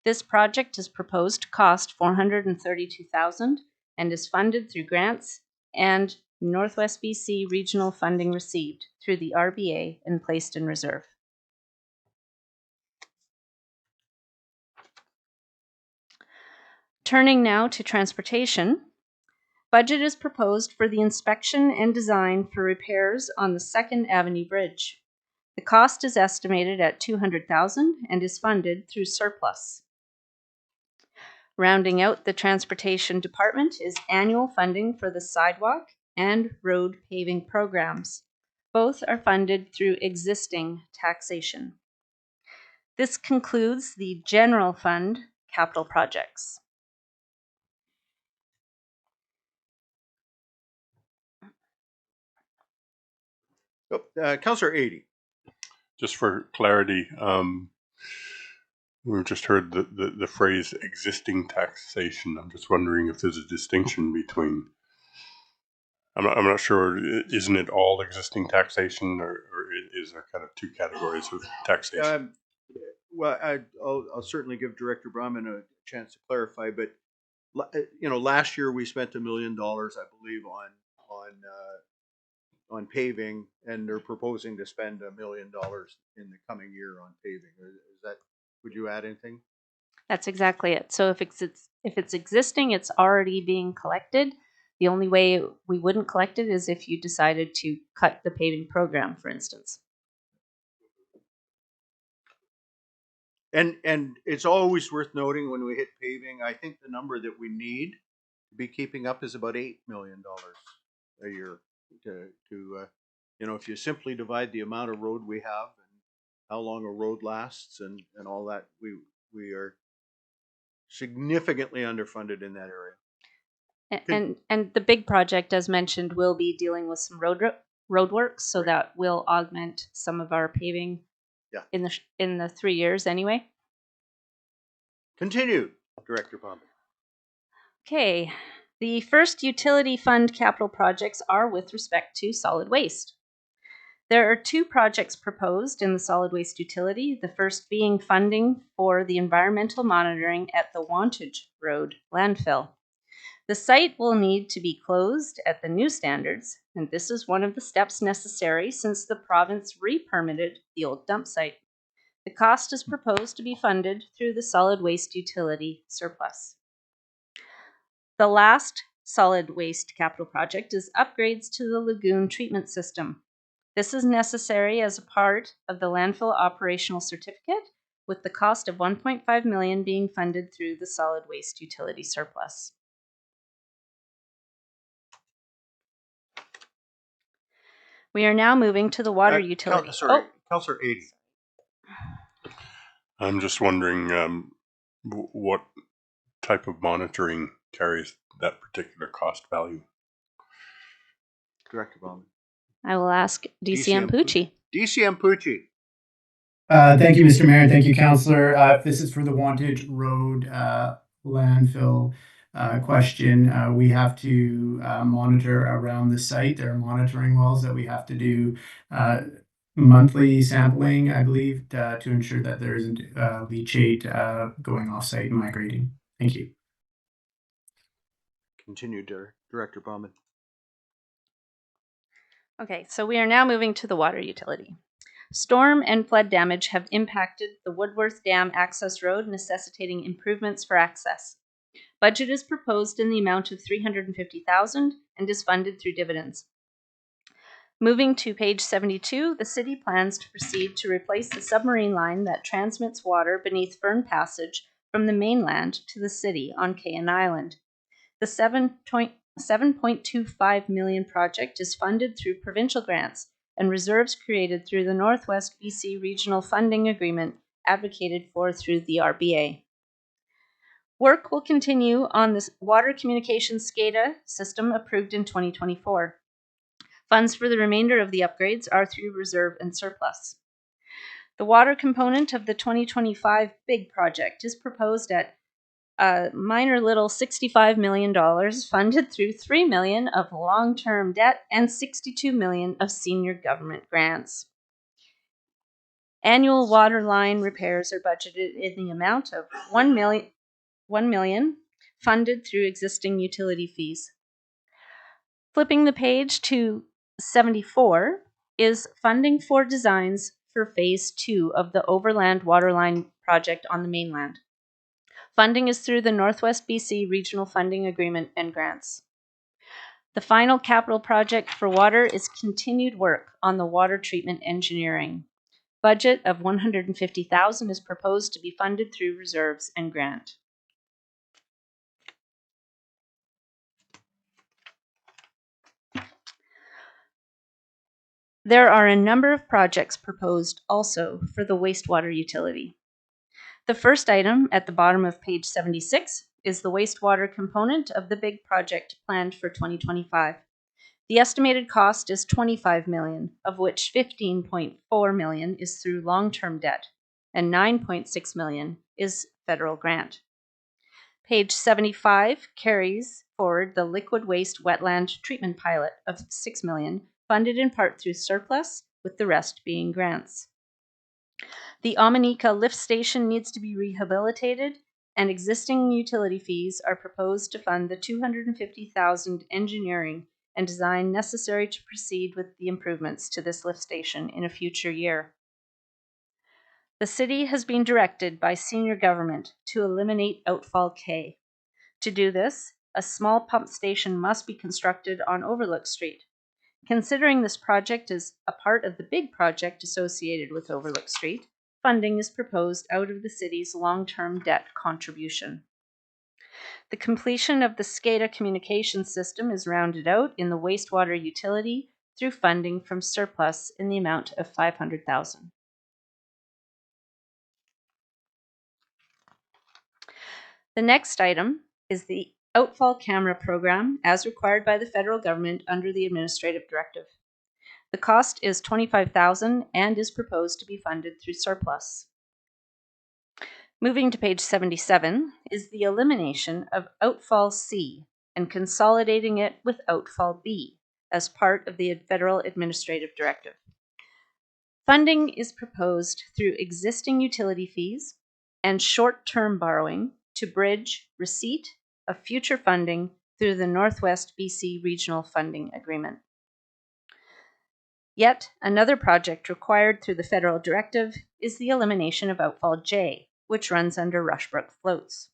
This project is proposed to cost $432,000 and is funded through grants and Northwest BC regional funding received through the RBA and placed in reserve. Turning now to transportation, budget is proposed for the inspection and design for repairs on the 2nd Avenue Bridge. The cost is estimated at $200,000 and is funded through surplus. Rounding out the transportation department is annual funding for the sidewalk and road paving programs. Both are funded through existing taxation. This concludes the general fund capital projects. Councillor Adey. Just for clarity, we've just heard the phrase existing taxation. I'm just wondering if there's a distinction between, I'm not sure, isn't it all existing taxation, or is there kind of two categories of taxation? Well, I'll certainly give Director Brahman a chance to clarify, but last year we spent $1 million, I believe, on paving, and they're proposing to spend $1 million in the coming year on paving. Is that? Would you add anything? That's exactly it. So if it's existing, it's already being collected. The only way we wouldn't collect it is if you decided to cut the paving program, for instance. And it's always worth noting when we hit paving, I think the number that we need to be keeping up is about $8 million a year. If you simply divide the amount of road we have and how long a road lasts and all that, we are significantly underfunded in that area. And the big project, as mentioned, will be dealing with some road work, so Right. that will augment some of our paving. Yeah. In the 3 years anyway. Continue, Director Bauman. Okay, the first utility fund capital projects are with respect to solid waste. There are 2 projects proposed in the solid waste utility, the first being funding for the environmental monitoring at the Wantage Road landfill. The site will need to be closed at the new standards, and this is one of the steps necessary since the province re-permitted the old dump site. The cost is proposed to be funded through the solid waste utility surplus. The last solid waste capital project is upgrades to the lagoon treatment system. This is necessary as a part of the landfill operational certificate, with the cost of $1.5 million being funded through the solid waste utility surplus. We are now moving to the water utility. Councillor 80. I'm just wondering what type of monitoring carries that particular cost value. Director Bauman. I will ask DCM Pucci. DCM Pucci. Thank you, Mr. Mayor. Thank you, Councillor. This is for the Wantage Road landfill question. We have to monitor around the site. There are monitoring wells that we have to do monthly sampling, I believe, to ensure that there isn't leachate going off-site and migrating. Thank you. Continue, Director Bauman. Okay, so we are now moving to the water utility. Storm and flood damage have impacted the Woodworth Dam access road, necessitating improvements for access. Budget is proposed in the amount of $350,000 and is funded through dividends. Moving to page 72, the city plans to proceed to replace the submarine line that transmits water beneath Fern Passage from the mainland to the city on Cayen Island. The $7.25 million project is funded through provincial grants and reserves created through the Northwest BC Regional Funding Agreement advocated for through the RBA. Work will continue on the water communications SCADA system approved in 2024. Funds for the remainder of the upgrades are through reserve and surplus. The water component of the 2025 big project is proposed at a minor little $65 million, funded through $3 million of long-term debt and $62 million of senior government grants. Annual water line repairs are budgeted in the amount of $1 million, funded through existing utility fees. Flipping the page to 74 is funding for designs for phase 2 of the Overland Waterline project on the mainland. Funding is through the Northwest BC Regional Funding Agreement and grants. The final capital project for water is continued work on the water treatment engineering. Budget of $150,000 is proposed to be funded through reserves and grant. There are a number of projects proposed also for the wastewater utility. The first item at the bottom of page 76 is the wastewater component of the big project planned for 2025. The estimated cost is $25 million, of which $15.4 million is through long-term debt and $9.6 million is federal grant. Page 75 carries forward the liquid waste wetland treatment pilot of $6 million, funded in part through surplus, with the rest being grants. The Ominika lift station needs to be rehabilitated, and existing utility fees are proposed to fund the $250,000 engineering and design necessary to proceed with the improvements to this lift station in a future year. The city has been directed by senior government to eliminate Outfall K. To do this, a small pump station must be constructed on Overlook Street. Considering this project is a part of the big project associated with Overlook Street, funding is proposed out of the city's long-term debt contribution. The completion of the SCADA communications system is rounded out in the wastewater utility through funding from surplus in the amount of $500,000. The next item is the outfall camera program as required by the federal government under the administrative directive. The cost is $25,000 and is proposed to be funded through surplus. Moving to page 77 is the elimination of outfall C and consolidating it with outfall B as part of the federal administrative directive. Funding is proposed through existing utility fees and short-term borrowing to bridge receipt of future funding through the Northwest BC Regional Funding Agreement. Yet another project required through the federal directive is the elimination of outfall J, which runs under Rushbrook Floats.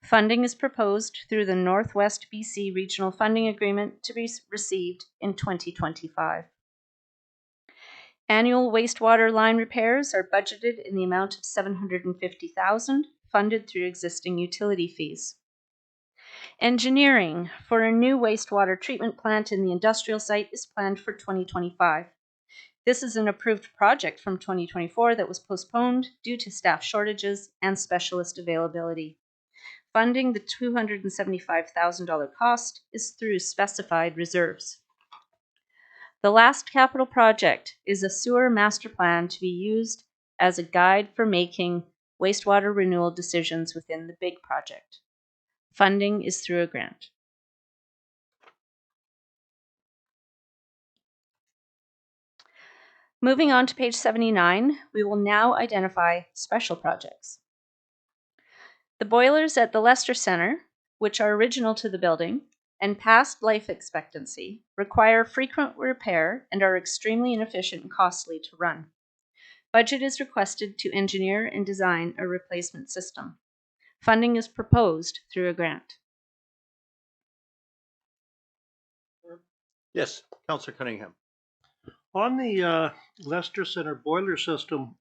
Funding is proposed through the Northwest BC Regional Funding Agreement to be received in 2025. Annual wastewater line repairs are budgeted in the amount of $750,000, funded through existing utility fees. Engineering for a new wastewater treatment plant in the industrial site is planned for 2025. This is an approved project from 2024 that was postponed due to staff shortages and specialist availability. Funding the $275,000 cost is through specified reserves. The last capital project is a sewer master plan to be used as a guide for making wastewater renewal decisions within the big project. Funding is through a grant. Moving on to page 79, we will now identify special projects. The boilers at the Lester Center, which are original to the building and past life expectancy, require frequent repair and are extremely inefficient and costly to run. Budget is requested to engineer and design a replacement system. Funding is proposed through a grant. Yes, Councillor Cunningham. On the Lester Center boiler system,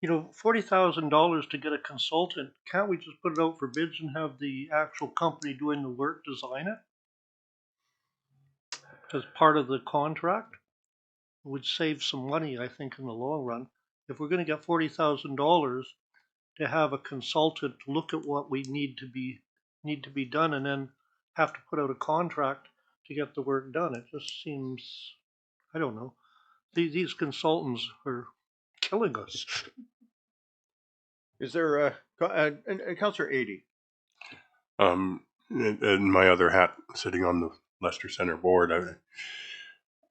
$40,000 to get a consultant. Can't we just put it out for bids and have the actual company doing the work design it as part of the contract? It would save some money, I think, in the long run. If we're going to get $40,000 to have a consultant look at what we need to be done, and then have to put out a contract to get the work done, it just seems, I don't know. These consultants are killing us. Is there Councillor Adey? In my other hat, sitting on the Lester Center board,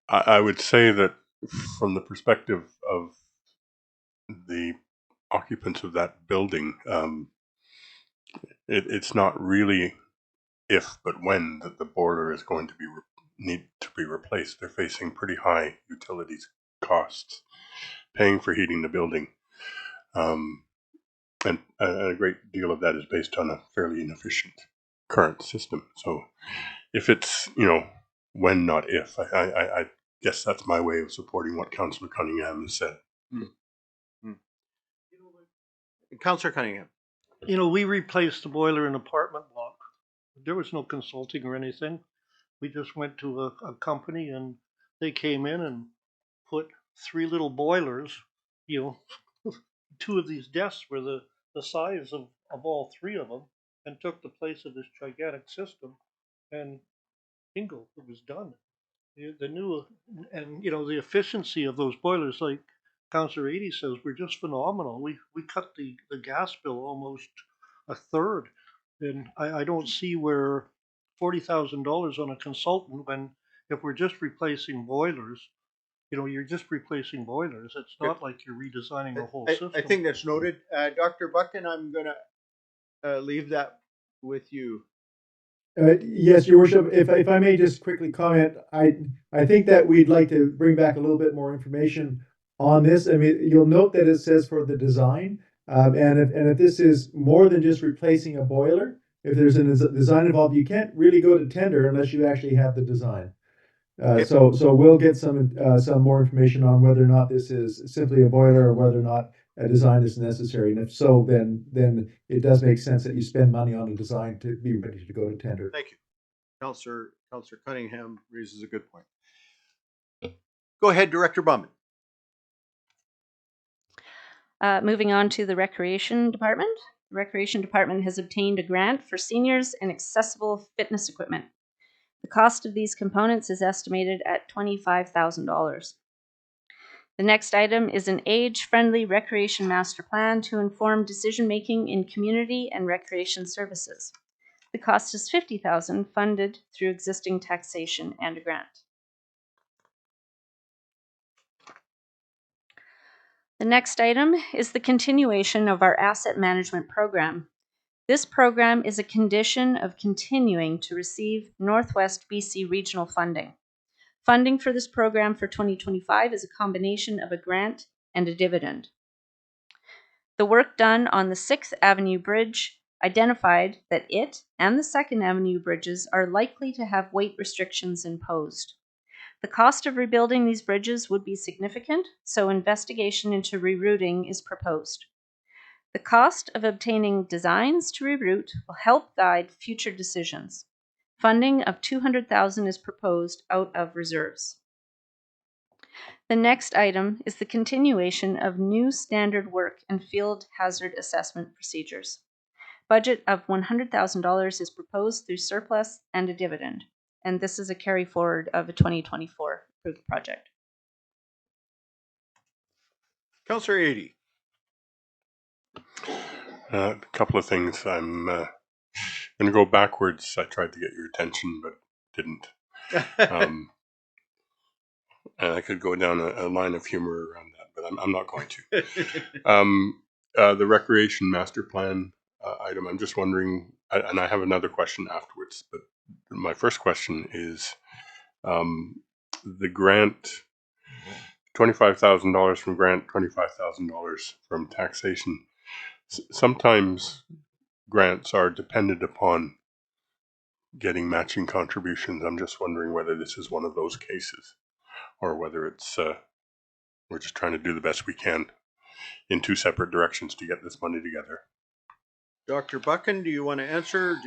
I would say that from the perspective of the occupants of that building, it's not really if but when that the boiler is going to need to be replaced. They're facing pretty high utilities costs, paying for heating the building, and a great deal of that is based on a fairly inefficient current system. So if it's when, not if, I guess that's my way of supporting what Councillor Cunningham has said. Councillor Cunningham. We replaced the boiler in an apartment block. There was no consulting or anything. We just went to a company, and they came in and put 3 little boilers. 2 of these desks were the size of all 3 of them, and took the place of this gigantic system, and bingo, it was done. The new, and the efficiency of those boilers, like Councillor Adey says, were just phenomenal. We cut the gas bill almost a third, and I don't see where $40,000 on a consultant, when if we're just replacing boilers, you're just replacing boilers. It's not like you're redesigning the whole system. I think that's noted. Dr. Buchan, I'm going to leave that with you. Yes, Your Worship, if I may just quickly comment, I think that we'd like to bring back a little bit more information on this. I mean, you'll note that it says for the design, and if this is more than just replacing a boiler, if there's a design involved, you can't really go to tender unless you actually have the design. So we'll get some more information on whether or not this is simply a boiler or whether or not a design is necessary. And if so, then it does make sense that you spend money on a design to be ready to go to tender. Thank you. Councillor Cunningham raises a good point. Go ahead, Director Bauman. Moving on to the Recreation Department. the Recreation Department has obtained a grant for seniors and accessible fitness equipment. The cost of these components is estimated at $25,000. The next item is an age-friendly recreation master plan to inform decision-making in community and recreation services. The cost is $50,000, funded through existing taxation and a grant. The next item is the continuation of our asset management program. This program is a condition of continuing to receive Northwest BC regional funding. Funding for this program for 2025 is a combination of a grant and a dividend. The work done on the 6th Avenue Bridge identified that it and the 2nd Avenue bridges are likely to have weight restrictions imposed. The cost of rebuilding these bridges would be significant, so investigation into rerouting is proposed. The cost of obtaining designs to reroute will help guide future decisions. Funding of $200,000 is proposed out of reserves. The next item is the continuation of new standard work and field hazard assessment procedures. Budget of $100,000 is proposed through surplus and a dividend, and this is a carry forward of a 2024 approved project. Councillor Adie. A couple of things. I'm going to go backwards. I tried to get your attention, but didn't. And I could go down a line of humor around that, but I'm not going to. The recreation master plan item, I'm just wondering, and I have another question afterwards, but my first question is the grant, $25,000 from grant, $25,000 from taxation. Sometimes grants are dependent upon getting matching contributions. I'm just wondering whether this is one of those cases, or whether it's we're just trying to do the best we can in two separate directions to get this money together. Dr. Buchan, do you want to answer?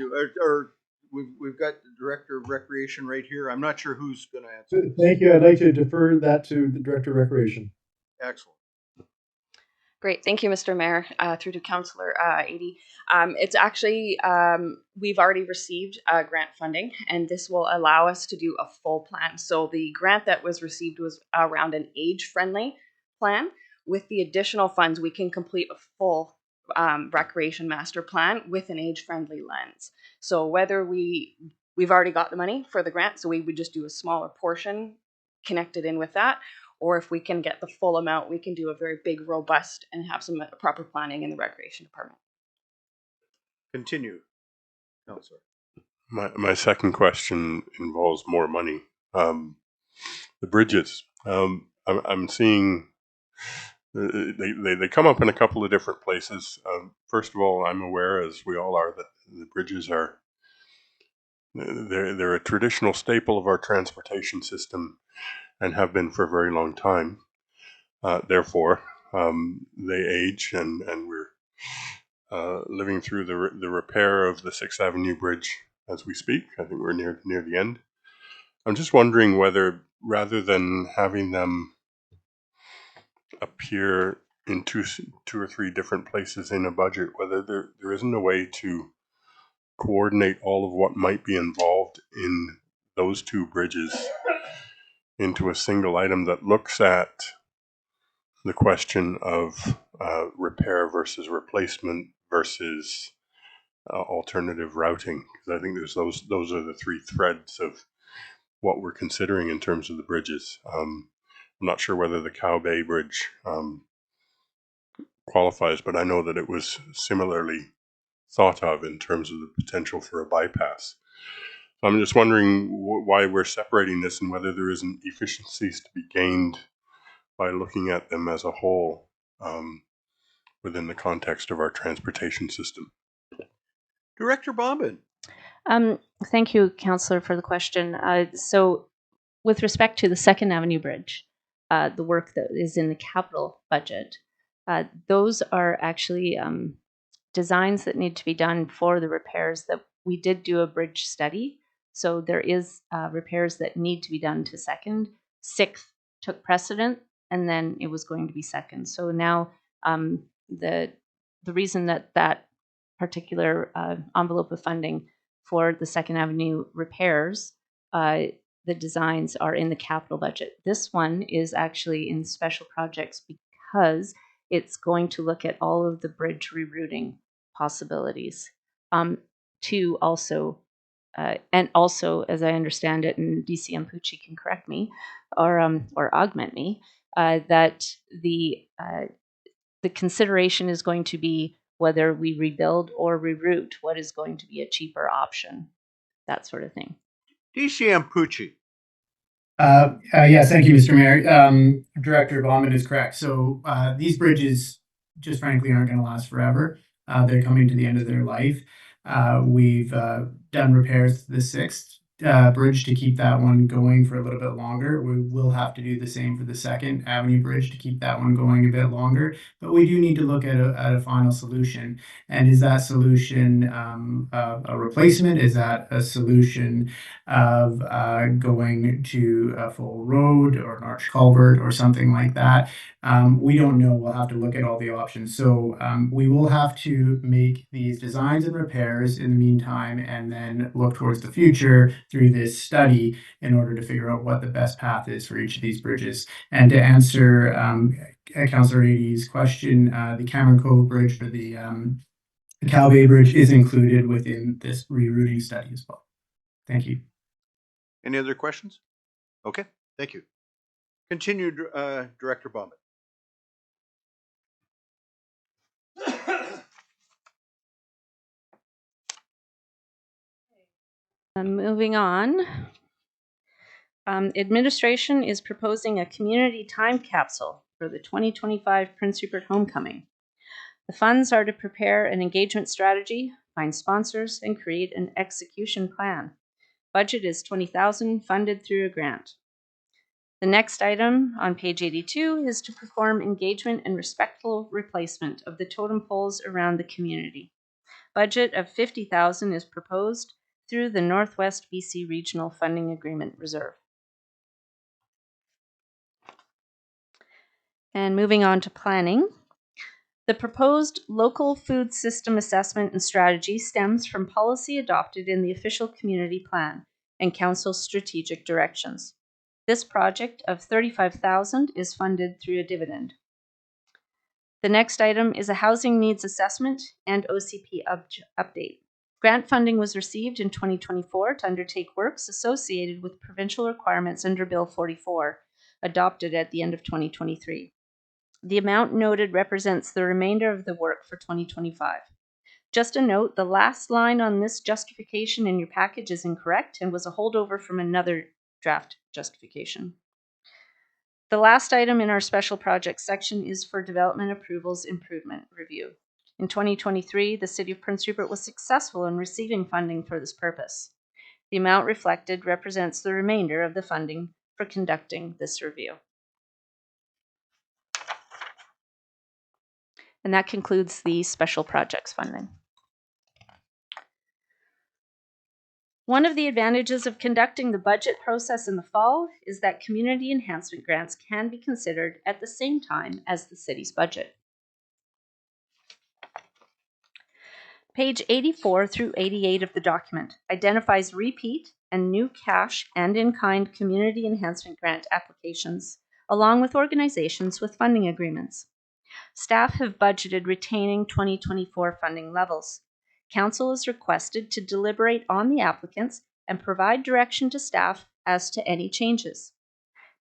Or we've got the Director of Recreation right here. I'm not sure who's going to answer. Thank you. I'd like to defer that to the Director of Recreation. Excellent. Great. Thank you, Mr. Mayor, through to Councillor Adie. It's actually, we've already received grant funding, and this will allow us to do a full plan. So the grant that was received was around an age-friendly plan. With the additional funds, we can complete a full recreation master plan with an age-friendly lens. So whether we've already got the money for the grant, so we would just do a smaller portion connected in with that, or if we can get the full amount, we can do a very big, robust, and have some proper planning in the recreation department. Continue, Councillor. My second question involves more money. The bridges. I'm seeing they come up in a couple of different places. First of all, I'm aware, as we all are, that the bridges are they're a traditional staple of our transportation system and have been for a very long time. Therefore, they age, and we're living through the repair of the 6th Avenue Bridge as we speak. I think we're near the end. I'm just wondering whether, rather than having them appear in two or three different places in a budget, whether there isn't a way to coordinate all of what might be involved in those two bridges into a single item that looks at the question of repair versus replacement versus alternative routing. Because I think those are the three threads of what we're considering in terms of the bridges. I'm not sure whether the Cow Bay Bridge qualifies, but I know that it was similarly thought of in terms of the potential for a bypass. So I'm just wondering why we're separating this, and whether there isn't efficiencies to be gained by looking at them as a whole within the context of our transportation system. Director Bombin. Thank you, Councillor, for the question. So with respect to the 2nd Avenue Bridge, the work that is in the capital budget, those are actually designs that need to be done for the repairs that we did do a bridge study. So there is repairs that need to be done to 2nd. 6th took precedent, and then it was going to be 2nd. So now the reason that particular envelope of funding for the Second Avenue repairs, the designs are in the capital budget. This one is actually in special projects because it's going to look at all of the bridge rerouting possibilities. To also, and also, as I understand it, and DCM Pucci can correct me or augment me, that the consideration is going to be whether we rebuild or reroute, what is going to be a cheaper option, that sort of thing. DCM Pucci. Yes, thank you, Mr. Mayor. Director Bauman is correct. So these bridges, just frankly, aren't going to last forever. They're coming to the end of their life. We've done repairs to the 6th bridge to keep that one going for a little bit longer. We will have to do the same for the 2nd Avenue bridge to keep that one going a bit longer. But we do need to look at a final solution. And is that solution a replacement? Is that a solution of going to a full road or an arch culvert or something like that? We don't know. We'll have to look at all the options. So we will have to make these designs and repairs in the meantime, and then look towards the future through this study in order to figure out what the best path is for each of these bridges. And to answer Councillor Ady's question, the Cameron Cove Bridge for the Cow Bay Bridge is included within this rerouting study as well. Thank you. Any other questions? Okay, thank you. Continue, Director Bauman. Moving on. Administration is proposing a community time capsule for the 2025 Prince Rupert Homecoming. The funds are to prepare an engagement strategy, find sponsors, and create an execution plan. Budget is $20,000, funded through a grant. The next item on page 82 is to perform engagement and respectful replacement of the totem poles around the community. Budget of $50,000 is proposed through the Northwest BC Regional Funding Agreement Reserve. And moving on to planning. The proposed local food system assessment and strategy stems from policy adopted in the official community plan and council's strategic directions. This project of $35,000 is funded through a dividend. The next item is a housing needs assessment and OCP update. Grant funding was received in 2024 to undertake works associated with provincial requirements under Bill 44, adopted at the end of 2023. The amount noted represents the remainder of the work for 2025. Just a note, the last line on this justification in your package is incorrect and was a holdover from another draft justification. The last item in our special projects section is for development approvals improvement review. In 2023, the City of Prince Rupert was successful in receiving funding for this purpose. The amount reflected represents the remainder of the funding for conducting this review. And that concludes the special projects funding. One of the advantages of conducting the budget process in the fall is that community enhancement grants can be considered at the same time as the city's budget. Page 84 through 88 of the document identifies repeat and new cash and in-kind community enhancement grant applications, along with organizations with funding agreements. Staff have budgeted retaining 2024 funding levels. Council is requested to deliberate on the applicants and provide direction to staff as to any changes.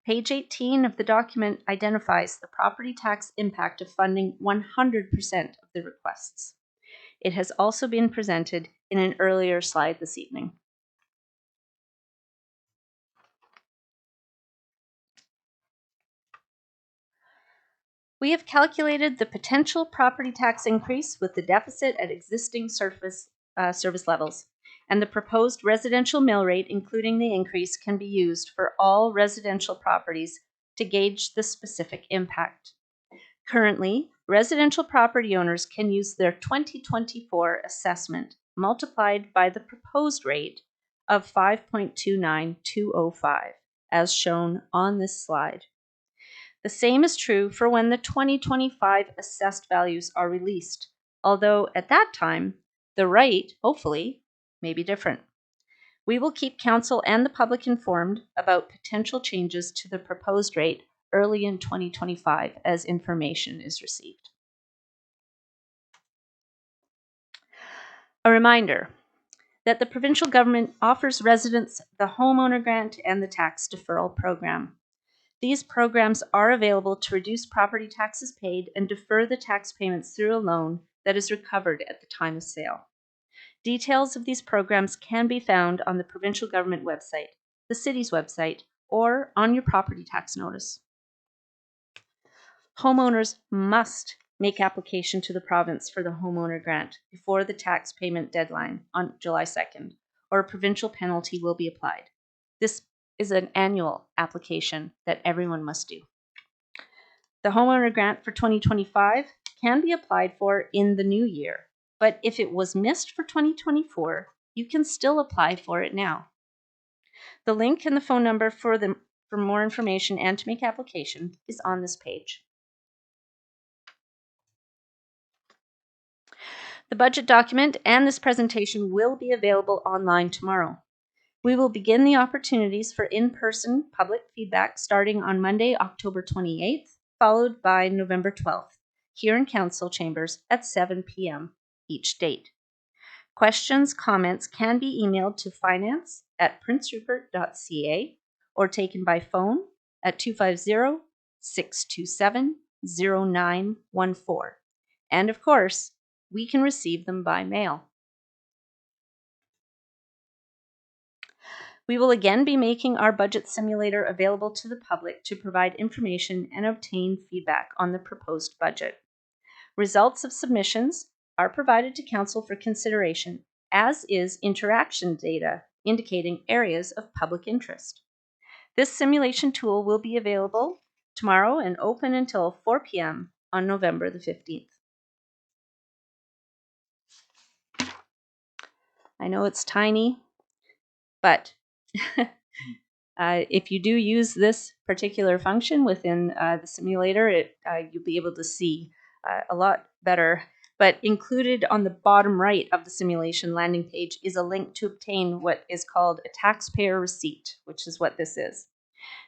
Page 18 of the document identifies the property tax impact of funding 100% of the requests. It has also been presented in an earlier slide this evening. We have calculated the potential property tax increase with the deficit at existing service levels, and the proposed residential mill rate, including the increase, can be used for all residential properties to gauge the specific impact. Currently, residential property owners can use their 2024 assessment multiplied by the proposed rate of 5.29205, as shown on this slide. The same is true for when the 2025 assessed values are released, although at that time, The rate, hopefully, may be different. We will keep council and the public informed about potential changes to the proposed rate early in 2025 as information is received. A reminder that the provincial government offers residents the homeowner grant and the tax deferral program. These programs are available to reduce property taxes paid and defer the tax payments through a loan that is recovered at the time of sale. Details of these programs can be found on the provincial government website, the city's website, or on your property tax notice. Homeowners must make application to the province for the homeowner grant before the tax payment deadline on July 2nd, or a provincial penalty will be applied. This is an annual application that everyone must do. The homeowner grant for 2025 can be applied for in the new year, but if it was missed for 2024, you can still apply for it now. The link and the phone number for more information and to make application is on this page. The budget document and this presentation will be available online tomorrow. We will begin the opportunities for in-person public feedback starting on Monday, October 28th, followed by November 12th, here in Council Chambers at 7 p.m. each date. Questions, comments can be emailed to finance@princerupert.ca or taken by phone at 250-627-0914. And of course, we can receive them by mail. We will again be making our budget simulator available to the public to provide information and obtain feedback on the proposed budget. Results of submissions are provided to Council for consideration, as is interaction data indicating areas of public interest. This simulation tool will be available tomorrow and open until 4 p.m. on November the 15th. I know it's tiny, but if you do use this particular function within the simulator, you'll be able to see a lot better. But included on the bottom right of the simulation landing page is a link to obtain what is called a taxpayer receipt, which is what this is.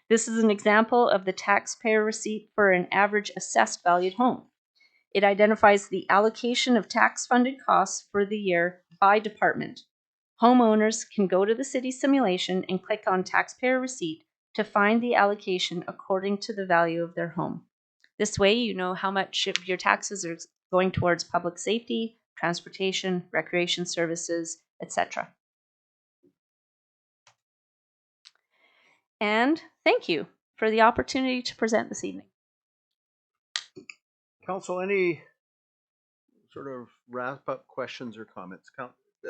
This is an example of the taxpayer receipt for an average assessed valued home. It identifies the allocation of tax-funded costs for the year by department. Homeowners can go to the city simulation and click on taxpayer receipt to find the allocation according to the value of their home. This way, you know how much of your taxes are going towards public safety, transportation, recreation services, etc. And thank you for the opportunity to present this evening. Council, any sort of wrap-up questions or comments?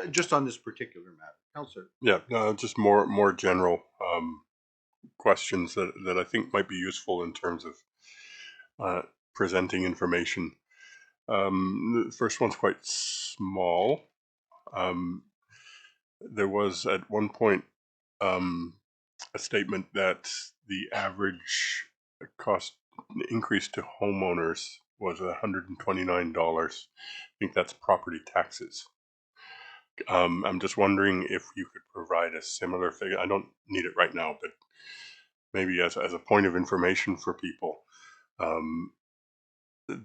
Just on this particular matter. Councillor. Yeah, just more general questions that I think might be useful in terms of presenting information. The first one's quite small. There was at one point a statement that the average cost increase to homeowners was $129. I think that's property taxes. I'm just wondering if you could provide a similar figure. I don't need it right now, but maybe as a point of information for people,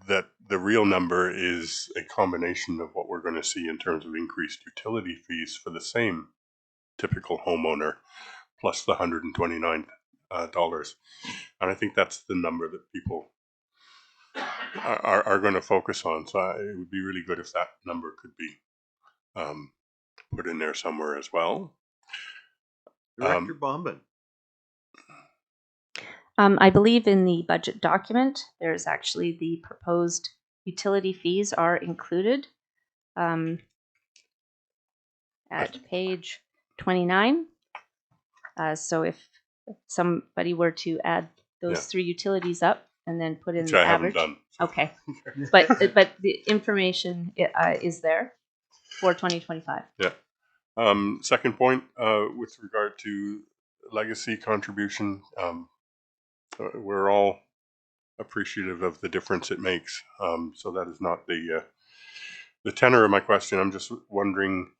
that the real number is a combination of what we're going to see in terms of increased utility fees for the same typical homeowner, plus the $129. And I think that's the number that people are going to focus on. So it would be really good if that number could be put in there somewhere as well. Director Bombin. I believe in the budget document, there's actually the proposed utility fees are included at page 29. So if somebody were to add those three utilities up and then put in Which the I average. haven't done. Okay. but the information is there for 2025. Yeah. Second point, with regard to legacy contribution, we're all appreciative of the difference it makes. So that is not the the tenor of my question, I'm just wondering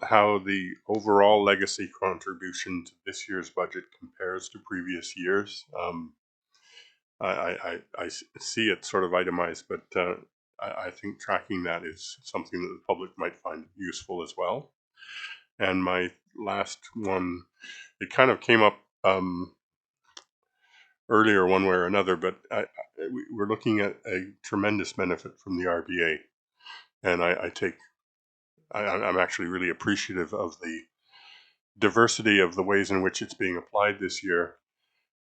how the overall legacy contribution to this year's budget compares to previous years. I see it sort of itemized, but I think tracking that is something that the public might find useful as well. And my last one, it kind of came up earlier one way or another, but we're looking at a tremendous benefit from the RBA. And I'm actually really appreciative of the diversity of the ways in which it's being applied this year.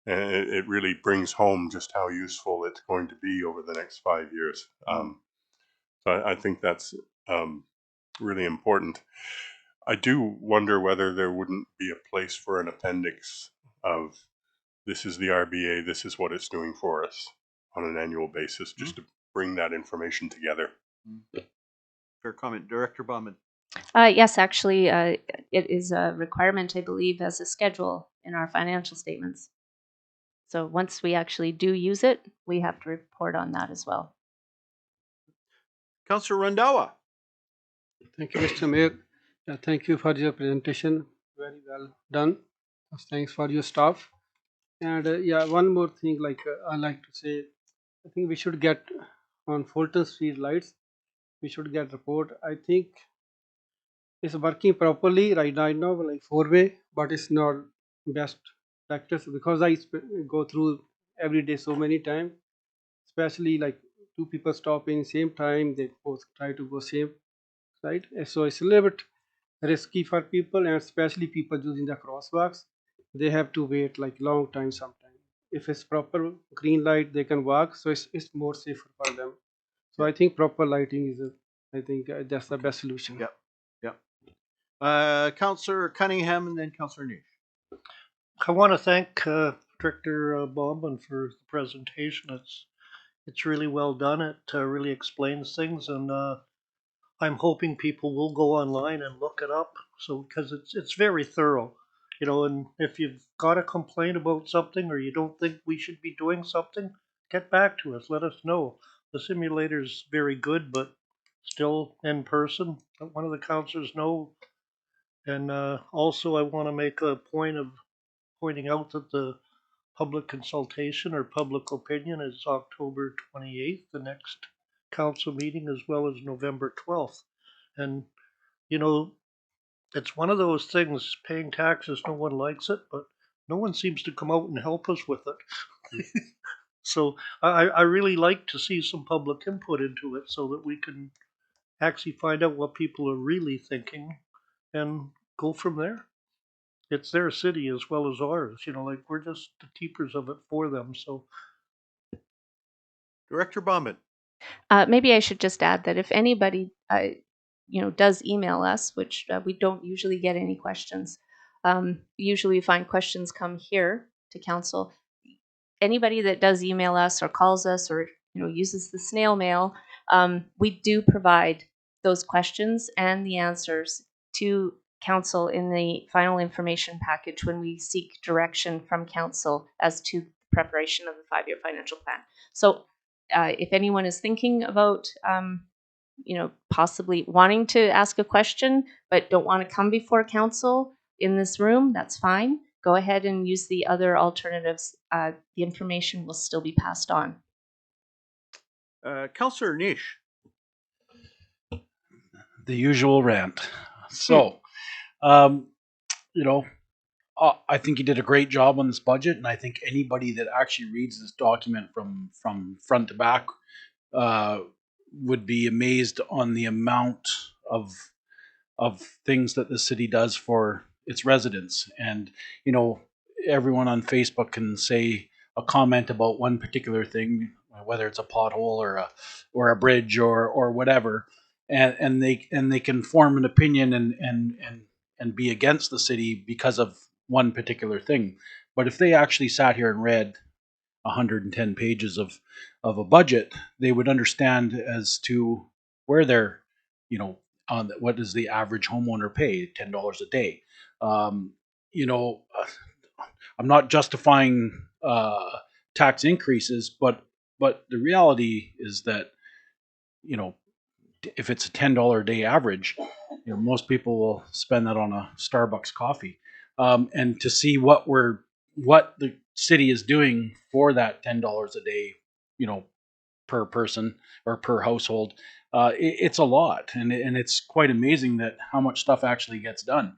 And it really brings home just how useful it's going to be over the next 5 years. So I think that's really important. I do wonder whether there wouldn't be a place for an appendix of this is the RBA, this is what it's doing for us on an annual basis, just to bring that information together. Fair comment. Director Bauman. Yes, actually, it is a requirement, I believe, as a schedule in our financial statements. So once we actually do use it, we have to report on that as well. Councillor Randawa. Thank you, Mr. Mayor. Thank you for your presentation. Very well done. Thanks for your staff. And one more thing, I like to say, I think we should get on Fulton Street lights. We should get report. I think it's working properly right now, like 4-way, but it's not best practice because I go through every day so many times, especially like two people stopping same time, they both try to go same, right? So it's a little bit risky for people, and especially people using the crosswalks. They have to wait like long time sometimes. If it's proper green light, they can walk, so it's more safer for them. So I think proper lighting is that's the best solution. Yep. Councillor Cunningham and then Councillor Nish. I want to thank Director Bauman for the presentation. It's really well done. It really explains things, and I'm hoping people will go online and look it up. So because it's very thorough, and if you've got a complaint about something or you don't think we should be doing something, get back to us. Let us know. The simulator's very good, but still in person. Let one of the councillors know. And also, I want to make a point of pointing out that the public consultation or public opinion is October 28th, the next council meeting, as well as November 12th. And, it's one of those things, paying taxes, no one likes it, but no one seems to come out and help us with it. So I really like to see some public input into it so that we can actually find out what people are really thinking and go from there. It's their city as well as ours, we're just the keepers of it for them. So, Director Bauman. Maybe I should just add that if anybody, does email us, which we don't usually get any questions. Usually we find questions come here to council. Anybody that does email us or calls us or uses the snail mail, we do provide those questions and the answers to council in the final information package when we seek direction from council as to preparation of the 5-year financial plan. So if anyone is thinking about possibly wanting to ask a question but don't want to come before council in this room, that's fine. Go ahead and use the other alternatives. The information will still be passed on. Councillor Nish. The usual rant. So, I think you did a great job on this budget, and I think anybody that actually reads this document from front to back would be amazed on the amount of things that the city does for its residents. And everyone on Facebook can say a comment about one particular thing, whether it's a pothole or a bridge or whatever, and they can form an opinion and be against the city because of one particular thing. But if they actually sat here and read 110 pages of a budget, they would understand as to where they're, on what does the average homeowner pay? $10 a day. I'm not justifying tax increases, but the reality is that if it's a $10 a day average, most people will spend that on a Starbucks coffee. And to see what the city is doing for that $10 a day, per person or per household, it's a lot, and it's quite amazing that how much stuff actually gets done.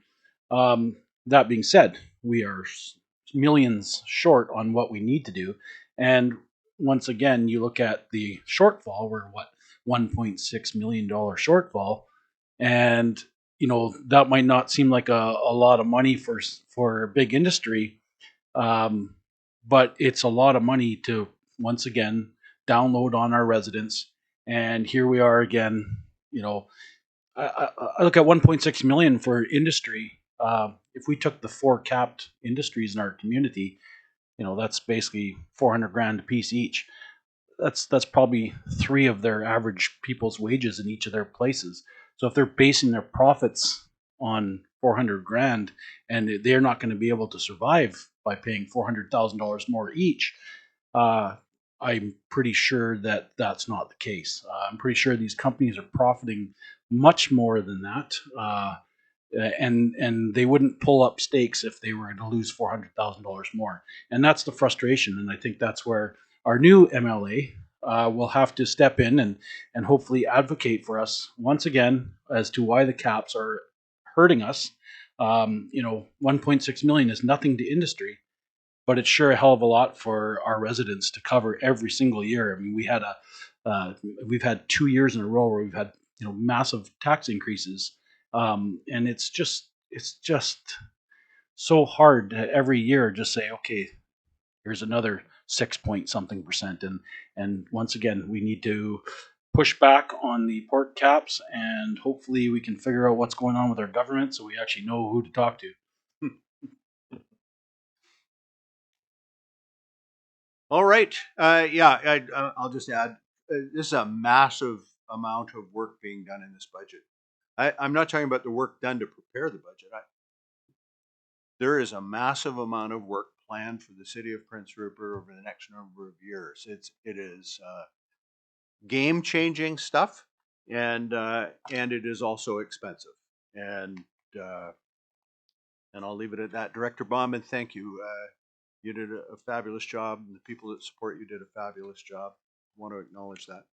That being said, we are millions short on what we need to do, and once again, you look at the shortfall. We're $1.6 million shortfall, and that might not seem like a lot of money for big industry, but it's a lot of money to once again download on our residents. And here we are again. I look at 1.6 million for industry. If we took the 4 capped industries in our community, that's basically 400 grand a piece each. That's probably 3 of their average people's wages in each of their places. So if they're basing their profits on 400 grand and they're not going to be able to survive by paying $400,000 more each, I'm pretty sure that that's not the case. I'm pretty sure these companies are profiting much more than that, and they wouldn't pull up stakes if they were to lose $400,000 more. And that's the frustration, and I think that's where our new MLA will have to step in and hopefully advocate for us once again as to why the caps are hurting us. 1.6 million is nothing to industry, but it's sure a hell of a lot for our residents to cover every single year. I mean, we've had 2 years in a row where we've had massive tax increases, and it's just so hard to every year just say, okay, here's another 6 point something percent, and once again we need to push back on the port caps, and hopefully we can figure out what's going on with our government so we actually know who to talk to. All right. I'll just add, this is a massive amount of work being done in this budget. I'm not talking about the work done to prepare the budget. There is a massive amount of work planned for the city of Prince Rupert over the next number of years. It is game-changing stuff, and it is also expensive. And I'll leave it at that. Director Bauman, thank you. You did a fabulous job, and the people that support you did a fabulous job. I want to acknowledge that.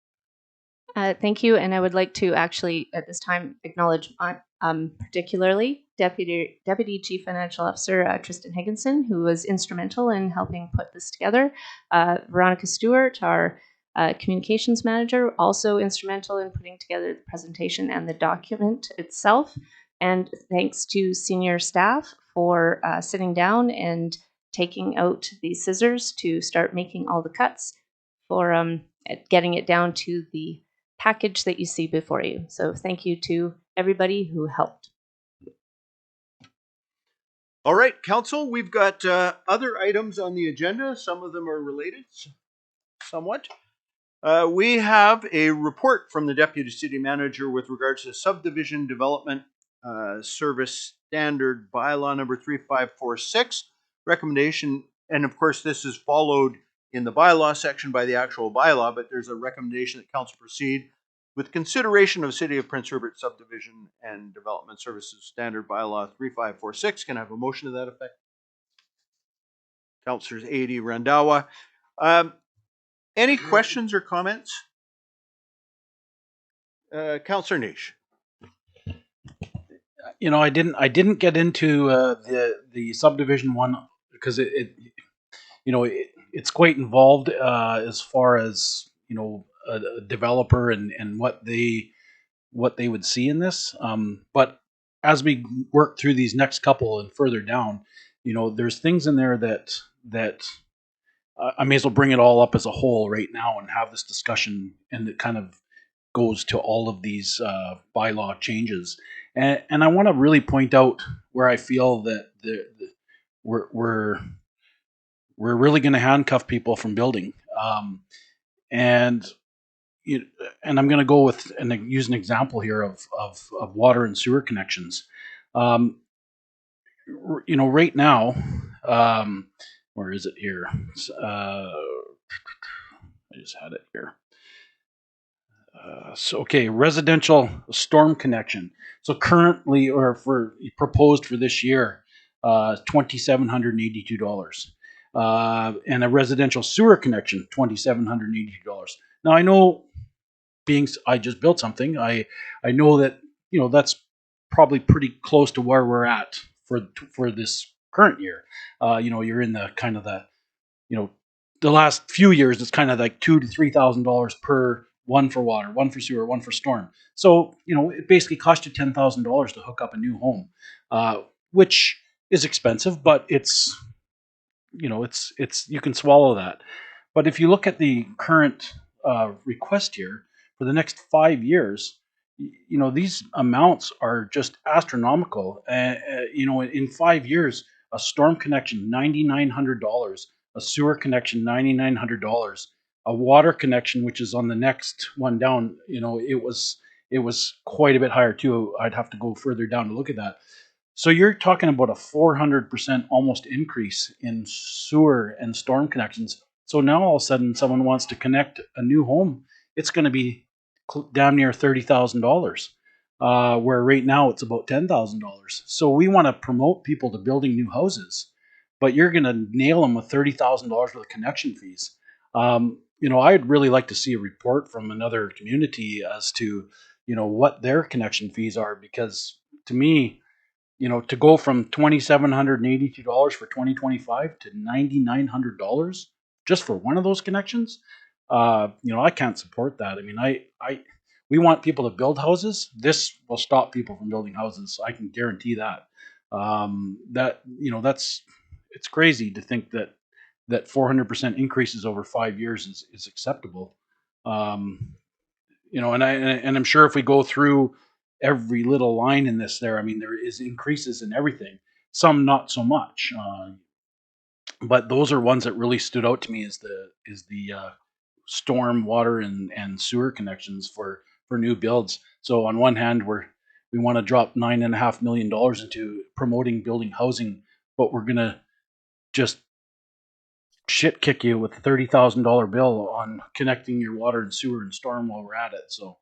Thank you, and I would like to actually at this time acknowledge particularly Deputy Chief Financial Officer Tristan Higginson, who was instrumental in helping put this together. Veronica Stewart, our communications manager, also instrumental in putting together the presentation and the document itself. And thanks to senior staff for sitting down and taking out the scissors to start making all the cuts for getting it down to the package that you see before you. So thank you to everybody who helped. All right, Council, we've got other items on the agenda. Some of them are related, somewhat. We have a report from the Deputy City Manager with regards to Subdivision Development Service Standard Bylaw number 3546. Recommendation, and of course this is followed in the bylaw section by the actual bylaw, but there's a recommendation that council proceed with consideration of City of Prince Rupert Subdivision and Development Services Standard Bylaw 3546. Can I have a motion to that effect? Councilors Adi, Randawa. Any questions or comments? Councilor Nish. I didn't get into the subdivision one because it's quite involved as far as a developer and what they would see in this. But as we work through these next couple and further down, there's things in there that I may as well bring it all up as a whole right now and have this discussion, and it kind of goes to all of these bylaw changes. And I want to really point out where I feel that we're really going to handcuff people from building. And I'm going to go with and use an example here of water and sewer connections. Right now, where is it here? I just had it here. Okay, residential storm connection. So currently, or for proposed for this year, $2,782. And a residential sewer connection, $2,782. Now I know, I just built something. I know that that's probably pretty close to where we're at for this current year. You're in the kind of the the last few years, it's kind of like $2,000 to $3,000 per one for water, one for sewer, one for storm. So it basically cost you $10,000 to hook up a new home, which is expensive, but it's you can swallow that. But if you look at the current request here for the next 5 years, these amounts are just astronomical. In 5 years, a storm connection $9,900, a sewer connection $9,900, a water connection, which is on the next one down. It was quite a bit higher too. I'd have to go further down to look at that. So you're talking about a 400% almost increase in sewer and storm connections. So now all of a sudden, someone wants to connect a new home, it's going to be damn near $30,000, where right now it's about $10,000. So we want to promote people to building new houses, but you're going to nail them with $30,000 worth of connection fees. I'd really like to see a report from another community as to what their connection fees are, because to me, to go from $2,782 for 2025 to $9,900 just for one of those connections, I can't support that. I mean, we want people to build houses. This will stop people from building houses. I can guarantee that. It's crazy to think that 400% increases over 5 years is acceptable. And I'm sure if we go through every little line in this there, I mean, there is increases in everything, some not so much, but those are ones that really stood out to me is the storm water and sewer connections for new builds. So on one hand, we want to drop $9.5 million into promoting building housing, but we're gonna just shit kick you with a $30,000 bill on connecting your water and sewer and storm while we're at it. So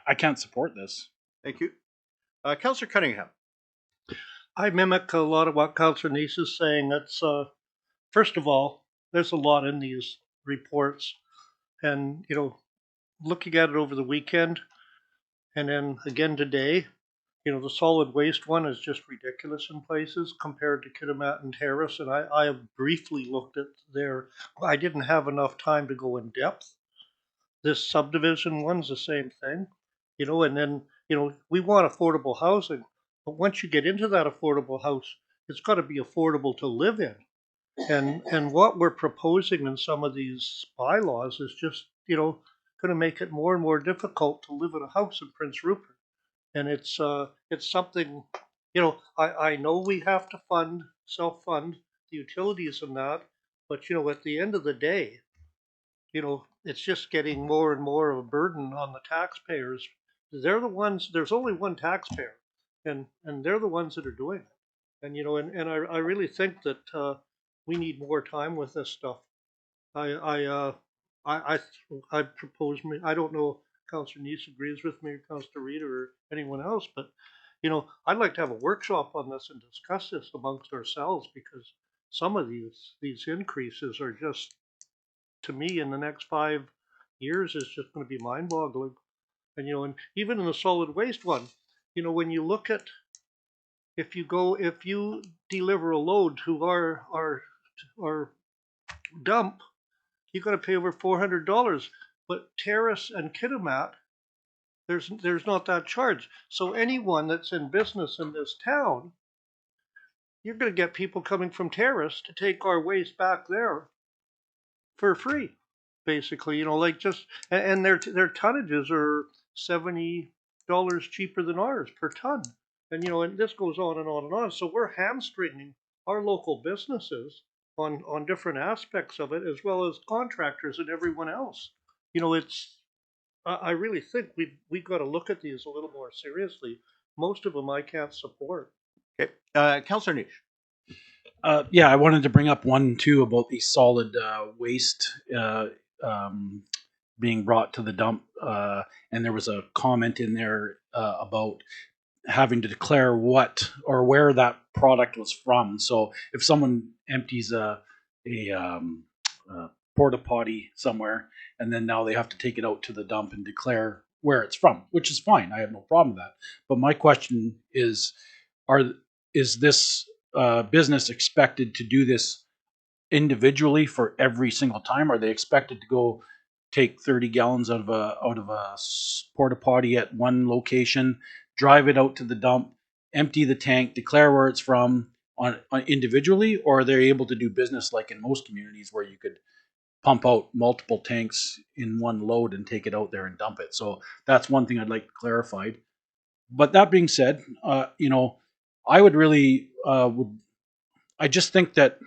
I can't support this. Thank you. Councillor Cunningham. I mimic a lot of what Councillor Neese is saying. That's first of all, there's a lot in these reports, and looking at it over the weekend, and then again today, the solid waste one is just ridiculous in places compared to Kitimat and Terrace. And I have briefly looked at I didn't have enough time to go in depth. This subdivision one's the same thing, and then, we want affordable housing, but once you get into that affordable house, it's got to be affordable to live in. And what we're proposing in some of these bylaws is just, going to make it more and more difficult to live in a house in Prince Rupert. And it's something, I know we have to self-fund the utilities and that, but at the end of the day, it's just getting more and more of a burden on the taxpayers. They're the ones, there's only one taxpayer, and they're the ones that are doing it. And I really think that we need more time with this stuff. I propose, I don't know if Councillor Neese agrees with me, or Councillor Reid, or anyone else, but I'd like to have a workshop on this and discuss this amongst ourselves, because some of these increases are just, to me, in the next 5 years, is just going to be mind-boggling. And and even in the solid waste one, when you look at, if you deliver a load to our dump, you got to pay over $400. But Terrace and Kitimat, there's not that charge. So anyone that's in business in this town, you're going to get people coming from Terrace to take our waste back there for free, basically. Like just, and their tonnages are $70 cheaper than ours per ton. And and this goes on and on and on. So we're hamstringing our local businesses on different aspects of it, as well as contractors and everyone else. It's, I really think we've got to look at these a little more seriously. Most of them I can't support. Okay, Councillor Niche. Yeah, I wanted to bring up one too about the solid waste being brought to the dump, and there was a comment in there about having to declare what or where that product was from. So if someone empties a porta potty somewhere, and then now they have to take it out to the dump and declare where it's from, which is fine. I have no problem with that. But my question is, is this business expected to do this individually for every single time? Are they expected to go take 30 gallons out of a porta potty at one location, drive it out to the dump, empty the tank, declare where it's from on individually, or are they able to do business like in most communities where you could pump out multiple tanks in one load and take it out there and dump it? So that's one thing I'd like clarified. But that being said, I would really I just think that,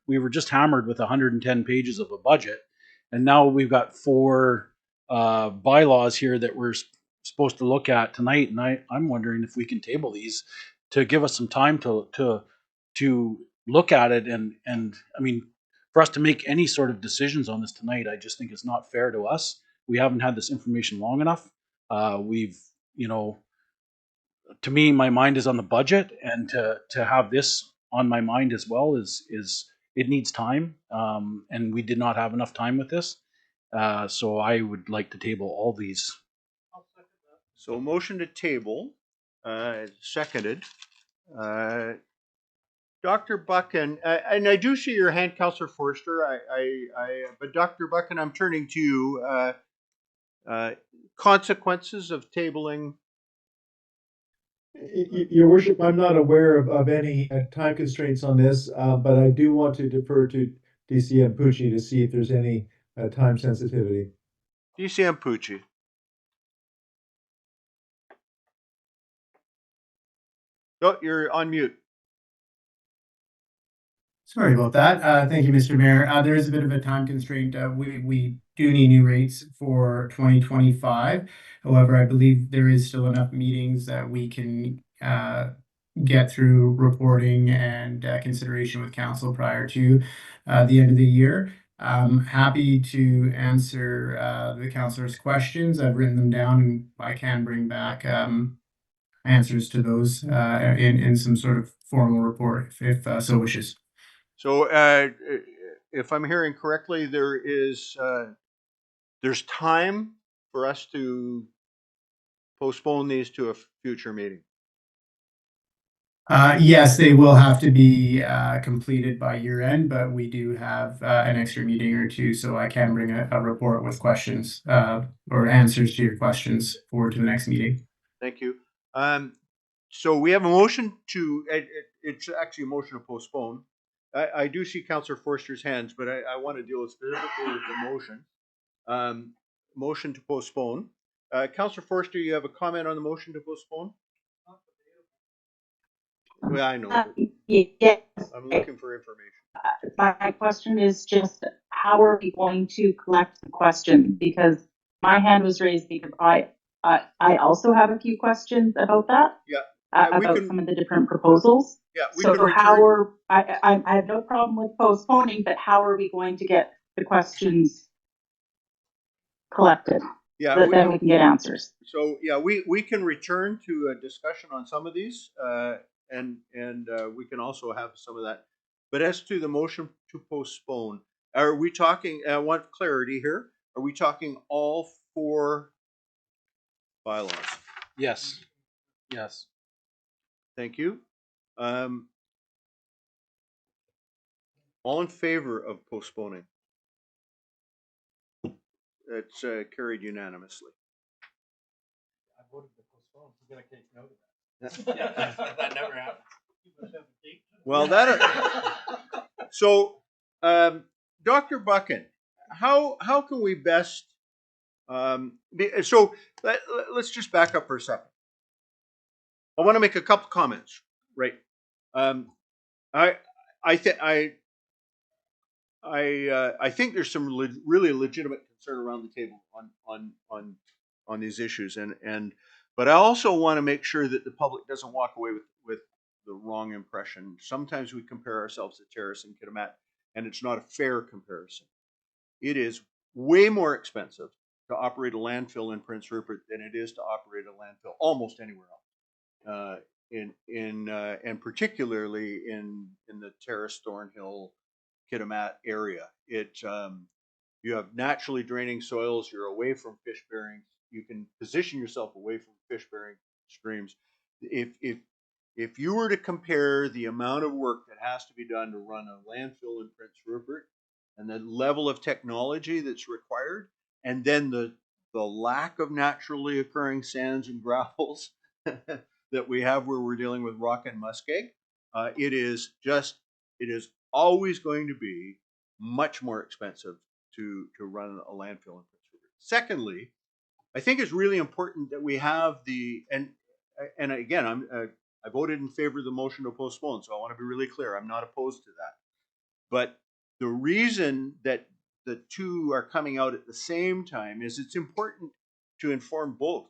we were just hammered with 110 pages of a budget, and now we've got 4 bylaws here that we're supposed to look at tonight, and I'm wondering if we can table these to give us some time to look at it, and I mean, for us to make any sort of decisions on this tonight, I just think it's not fair to us. We haven't had this information long enough. We've, to me, my mind is on the budget, and to have this on my mind as well is it needs time, and we did not have enough time with this, so I would like to table all these. So motion to table, seconded. Dr. Buchan, and I do see your hand, Councillor Forster. But Dr. Buchan, I'm turning to you. Consequences of tabling. Your worship, I'm not aware of any time constraints on this, but I do want to defer to DCM Pucci to see if there's any time sensitivity. DCM Pucci. Oh, you're on mute. Sorry about that. Thank you, Mr. Mayor. There is a bit of a time constraint. We do need new rates for 2025. However, I believe there is still enough meetings that we can get through reporting and consideration with council prior to the end of the year. I'm happy to answer the councillor's questions. I've written them down, and I can bring back answers to those in some sort of formal report if so wishes. So, if I'm hearing correctly, there's time for us to postpone these to a future meeting. Yes, they will have to be completed by year end, but we do have an extra meeting or two, so I can bring a report with questions or answers to your questions forward to the next meeting. Thank you. So we have a motion to, it's actually a motion to postpone. I do see Councillor Forster's hands, but I want to deal specifically with the motion. Motion to postpone. Councillor Forster, you have a comment on the motion to postpone? Well, I know. Yes. I'm looking for information. My question is just, how are we going to collect the questions? Because my hand was raised because I also have a few questions about that. Yeah. About some of the different proposals. Yeah, we so can return. How are I have no problem with postponing, but how are we going to get the questions collected? Yeah, so that then we can get answers. So yeah, we can return to a discussion on some of these, and we can also have some of that. But as to the motion to postpone, are we talking? I want clarity here. Are we talking all 4 bylaws? Yes. Yes. Thank you. All in favor of postponing? It's carried unanimously. I voted to postpone. We're gonna take note of that. That never happened. Well, so, Dr. Buchan, how can we best? So let's just back up for a second. I want to make a couple comments, right? I think there's some really legitimate concern around the table on these issues, but I also want to make sure that the public doesn't walk away with the wrong impression. Sometimes we compare ourselves to Terrace and Kitimat, and it's not a fair comparison. It is way more expensive to operate a landfill in Prince Rupert than it is to operate a landfill almost anywhere else. And particularly in the Terrace, Thornhill, Kitimat area. You have naturally draining soils. You're away from fish bearing. You can position yourself away from fish bearing streams. If you were to compare the amount of work that has to be done to run a landfill in Prince Rupert and the level of technology that's required, and then the lack of naturally occurring sands and gravels that we have where we're dealing with rock and muskeg, it is always going to be much more expensive to run a landfill in Prince Rupert. Secondly, I think it's really important that we have and again, I voted in favor of the motion to postpone, so I want to be really clear. I'm not opposed to that. But the reason that the two are coming out at the same time is it's important to inform both.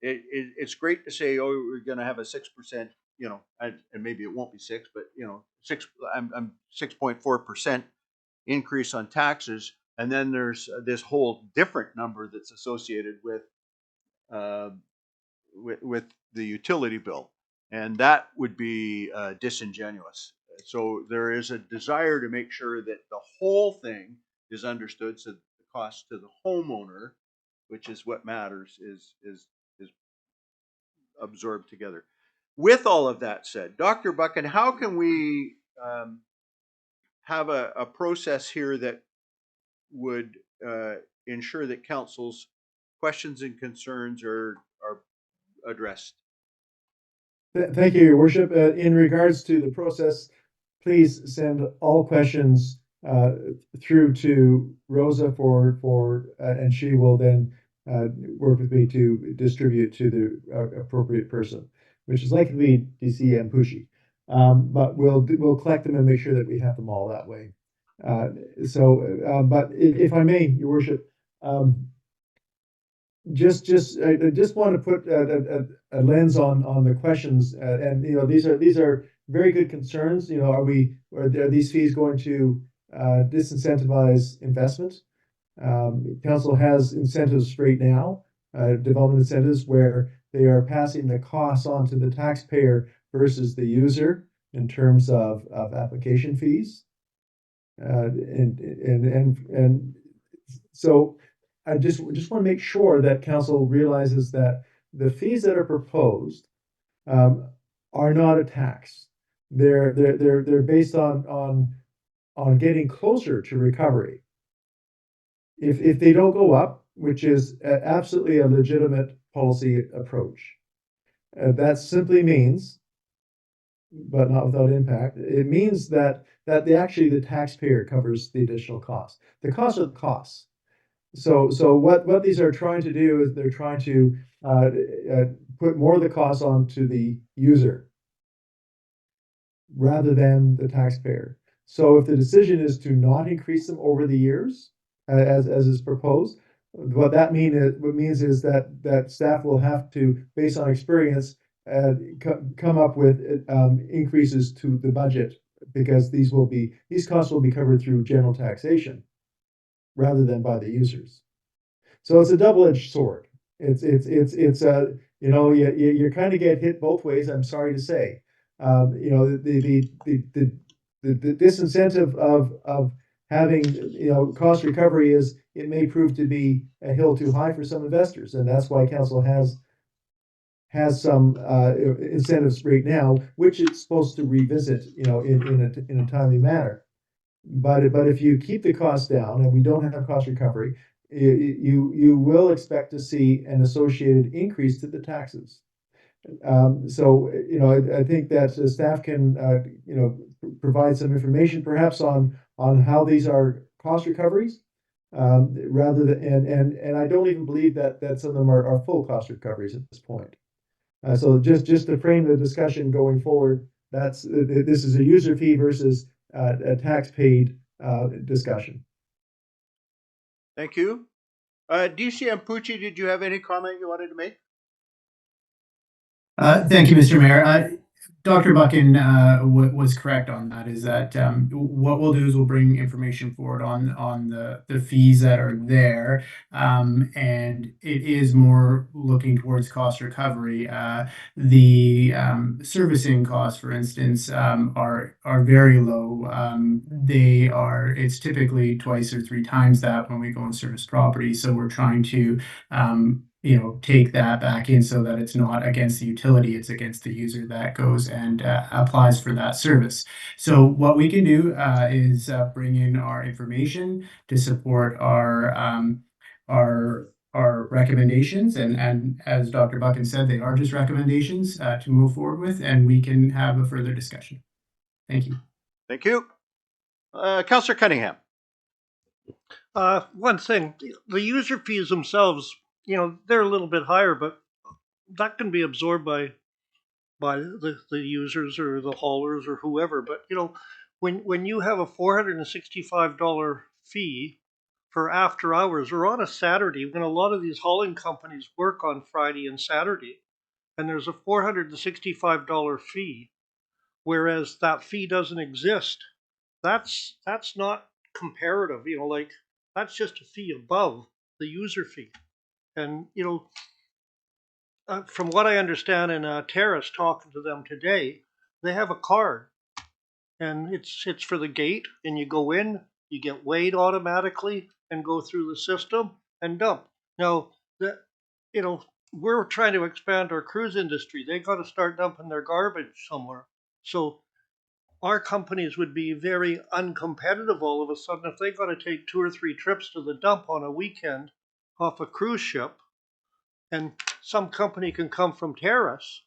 It's great to say, oh, we're going to have a 6%, and maybe it won't be 6, but 6.4% increase on taxes, and then there's this whole different number that's associated with the utility bill, and that would be disingenuous. So there is a desire to make sure that the whole thing is understood, so that the cost to the homeowner, which is what matters, is absorbed together. With all of that said, Dr. Buchan, how can we have a process here that would ensure that council's questions and concerns are addressed? Thank you, Your Worship. In regards to the process, please send all questions through to Rosa and she will then work with me to distribute to the appropriate person, which is likely to be DC Ampushi. But we'll collect them and make sure that we have them all that way. But if I may, Your Worship, I just want to put a lens on the questions, and these are very good concerns. Are these fees going to disincentivize investment? Council has incentives right now, development incentives, where they are passing the costs on to the taxpayer versus the user in terms of application fees, and so I just want to make sure that council realizes that the fees that are proposed are not a tax. They're based on getting closer to recovery. If they don't go up, which is absolutely a legitimate policy approach, that simply means, but not without impact, it means that the taxpayer covers the additional costs. The costs are the costs. So what these are trying to do is they're trying to put more of the costs onto the user rather than the taxpayer. So if the decision is to not increase them over the years, as is proposed, what means is that staff will have to, based on experience, come up with increases to the budget, because these costs will be covered through general taxation rather than by the users. So it's a double-edged sword. You kind of get hit both ways, I'm sorry to say. The disincentive of having cost recovery is it may prove to be a hill too high for some investors, and that's why council has some incentives right now, which it's supposed to revisit in a timely manner. But if you keep the costs down and we don't have cost recovery, you will expect to see an associated increase to the taxes. So I think that staff can provide some information perhaps on how these are cost recoveries, rather than and I don't even believe that some of them are full cost recoveries at this point. So just to frame the discussion going forward, this is a user fee versus a tax paid discussion. Thank you. DC Ampuchi, did you have any comment you wanted to make? Thank you, Mr. Mayor. Dr. Buchan was correct on that. Is that what we'll do is we'll bring information forward on the fees that are there, and it is more looking towards cost recovery. The servicing costs, for instance, are very low. It's typically twice or three times that when we go and service property. So we're trying to take that back in so that it's not against the utility, it's against the user that goes and applies for that service. So what we can do is bring in our information to support our recommendations, and as Dr. Buchan said, they are just recommendations to move forward with, and we can have a further discussion. Thank you. Thank you. Councillor Cunningham. One thing, the user fees themselves, they're a little bit higher, but that can be absorbed by the users or the haulers or whoever. But when you have a $465 fee for after hours or on a Saturday, when a lot of these hauling companies work on Friday and Saturday, and there's a $465 fee, whereas that fee doesn't exist, that's not comparative. Like that's just a fee above the user fee. And from what I understand in Terrace, talking to them today, they have a card, and it's for the gate, and you go in, you get weighed automatically, and go through the system and dump. Now we're trying to expand our cruise industry. They got to start dumping their garbage somewhere. So our companies would be very uncompetitive all of a sudden if they got to take 2 or 3 trips to the dump on a weekend off a cruise ship, and some company can come from Terrace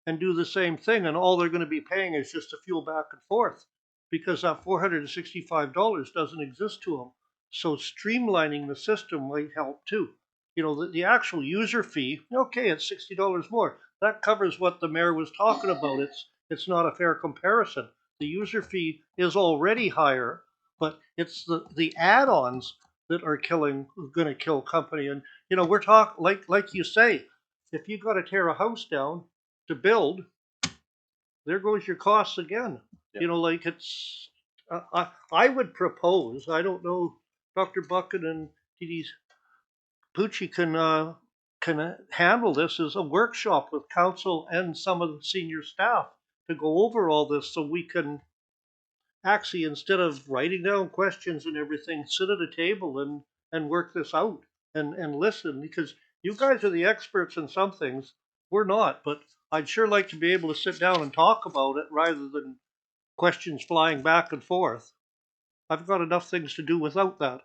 and do the same thing, and all they're going to be paying is just a fuel back and forth, because that $465 doesn't exist to them. So streamlining the system might help too. The actual user fee, okay, it's $60 more. That covers what the mayor was talking about. It's not a fair comparison. The user fee is already higher, but it's the add-ons that are going to kill company. And we're talking like you say, if you got to tear a house down to build, there goes your costs again. Yeah. It's I would propose, I don't know, Dr. Buchan and TD Pucci can handle this as a workshop with council and some of the senior staff to go over all this, so we can actually, instead of writing down questions and everything, sit at a table and work this out and listen, because you guys are the experts in some things. We're not, but I'd sure like to be able to sit down and talk about it rather than questions flying back and forth. I've got enough things to do without that.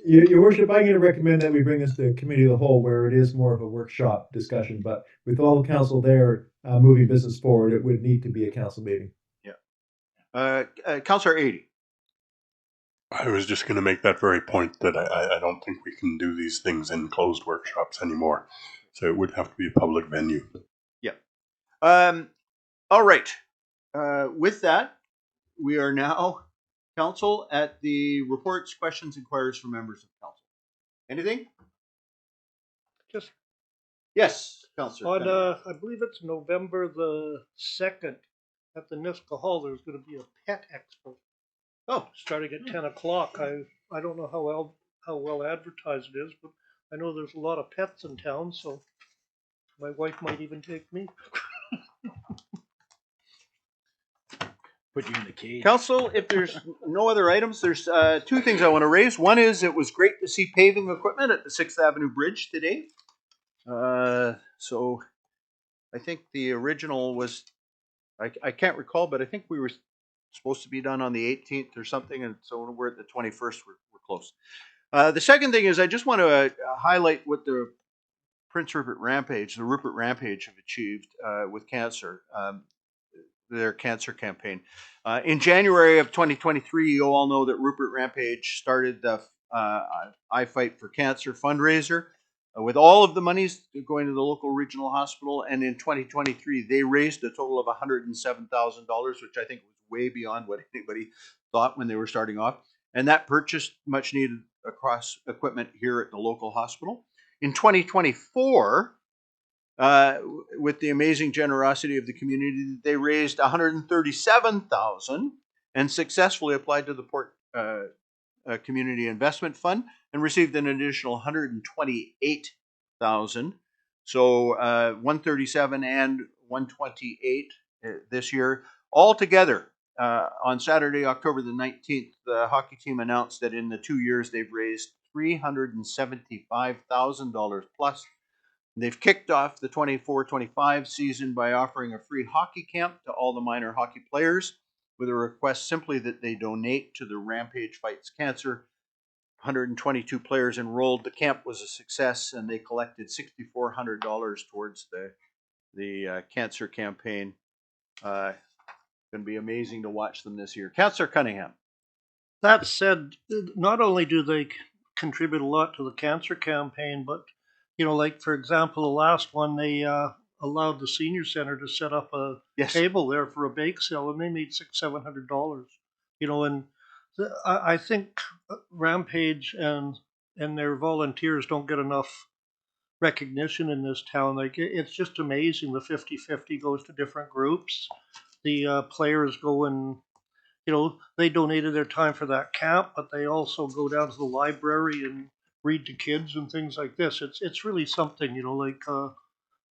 Your worship, I'm going to recommend that we bring this to committee of the whole, where it is more of a workshop discussion, but with all the council there moving business forward, it would need to be a council meeting. Yeah. Councillor Adie. I was just going to make that very point that I don't think we can do these things in closed workshops anymore. So it would have to be a public venue. Yeah. All right. With that, we are now, council, at the reports, questions, inquiries from members of council. Anything? Just yes, Councillor. On I believe it's November the 2nd at the Niska Hall. There's going to be a pet expo. Oh, starting at 10 o'clock. I don't know how well advertised it is, but I know there's a lot of pets in town, so my wife might even take me. Put you in the cage. Council, if there's no other items, there's 2 things I want to raise. One is it was great to see paving equipment at the 6th Avenue Bridge today. So I think the original was, I can't recall, but I think we were supposed to be done on the 18th or something, and so we're at the 21st. We're close. The second thing is I just want to highlight what the Rupert Rampage have achieved with cancer. Their cancer campaign. In January of 2023, you all know that Rupert Rampage started the I Fight for Cancer fundraiser with all of the monies going to the local regional hospital. And in 2023, they raised a total of $107,000, which I think was way beyond what anybody thought when they were starting off. And that purchased much needed equipment here at the local hospital. In 2024, with the amazing generosity of the community, they raised $137,000 and successfully applied to the Port Community Investment Fund and received an additional $128,000. So 137 and 128 this year. Altogether, on Saturday, October the 19th, the hockey team announced that in the 2 years they've raised $375,000 plus. They've kicked off the 24-25 season by offering a free hockey camp to all the minor hockey players with a request simply that they donate to the Rampage Fights Cancer. 122 players enrolled. The camp was a success, and they collected $6,400 towards the cancer campaign. Going to be amazing to watch them this year. Councillor Cunningham. That said, not only do they contribute a lot to the cancer campaign, but like for example, the last one they allowed the senior center to set up a table there for a bake sale, and they made $600-700. And I think Rampage and their volunteers don't get enough recognition in this town. Like it's just amazing. The 50-50 goes to different groups. The players go and they donated their time for that camp, but they also go down to the library and read to kids and things like this. It's really something,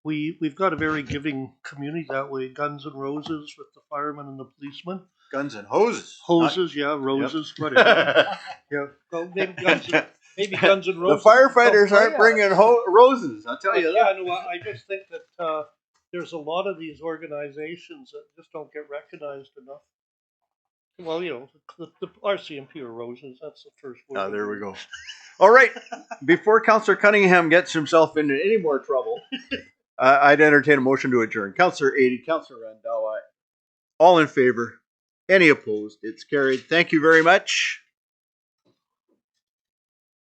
we've got a very giving community that way. Guns and Roses with the firemen and the policemen. Guns and hoses. Hoses, roses, whatever. Well, maybe Guns and Roses. The firefighters aren't bringing roses, I'll tell you that. No, I just think that there's a lot of these organizations that just don't get recognized enough. Well, the RCMP are roses. That's the first word. Oh, there we go. All right. Before Councillor Cunningham gets himself into any more trouble, I'd entertain a motion to adjourn. Councillor Adie, Councillor Randhawa, all in favor? Any opposed? It's carried. Thank you very much.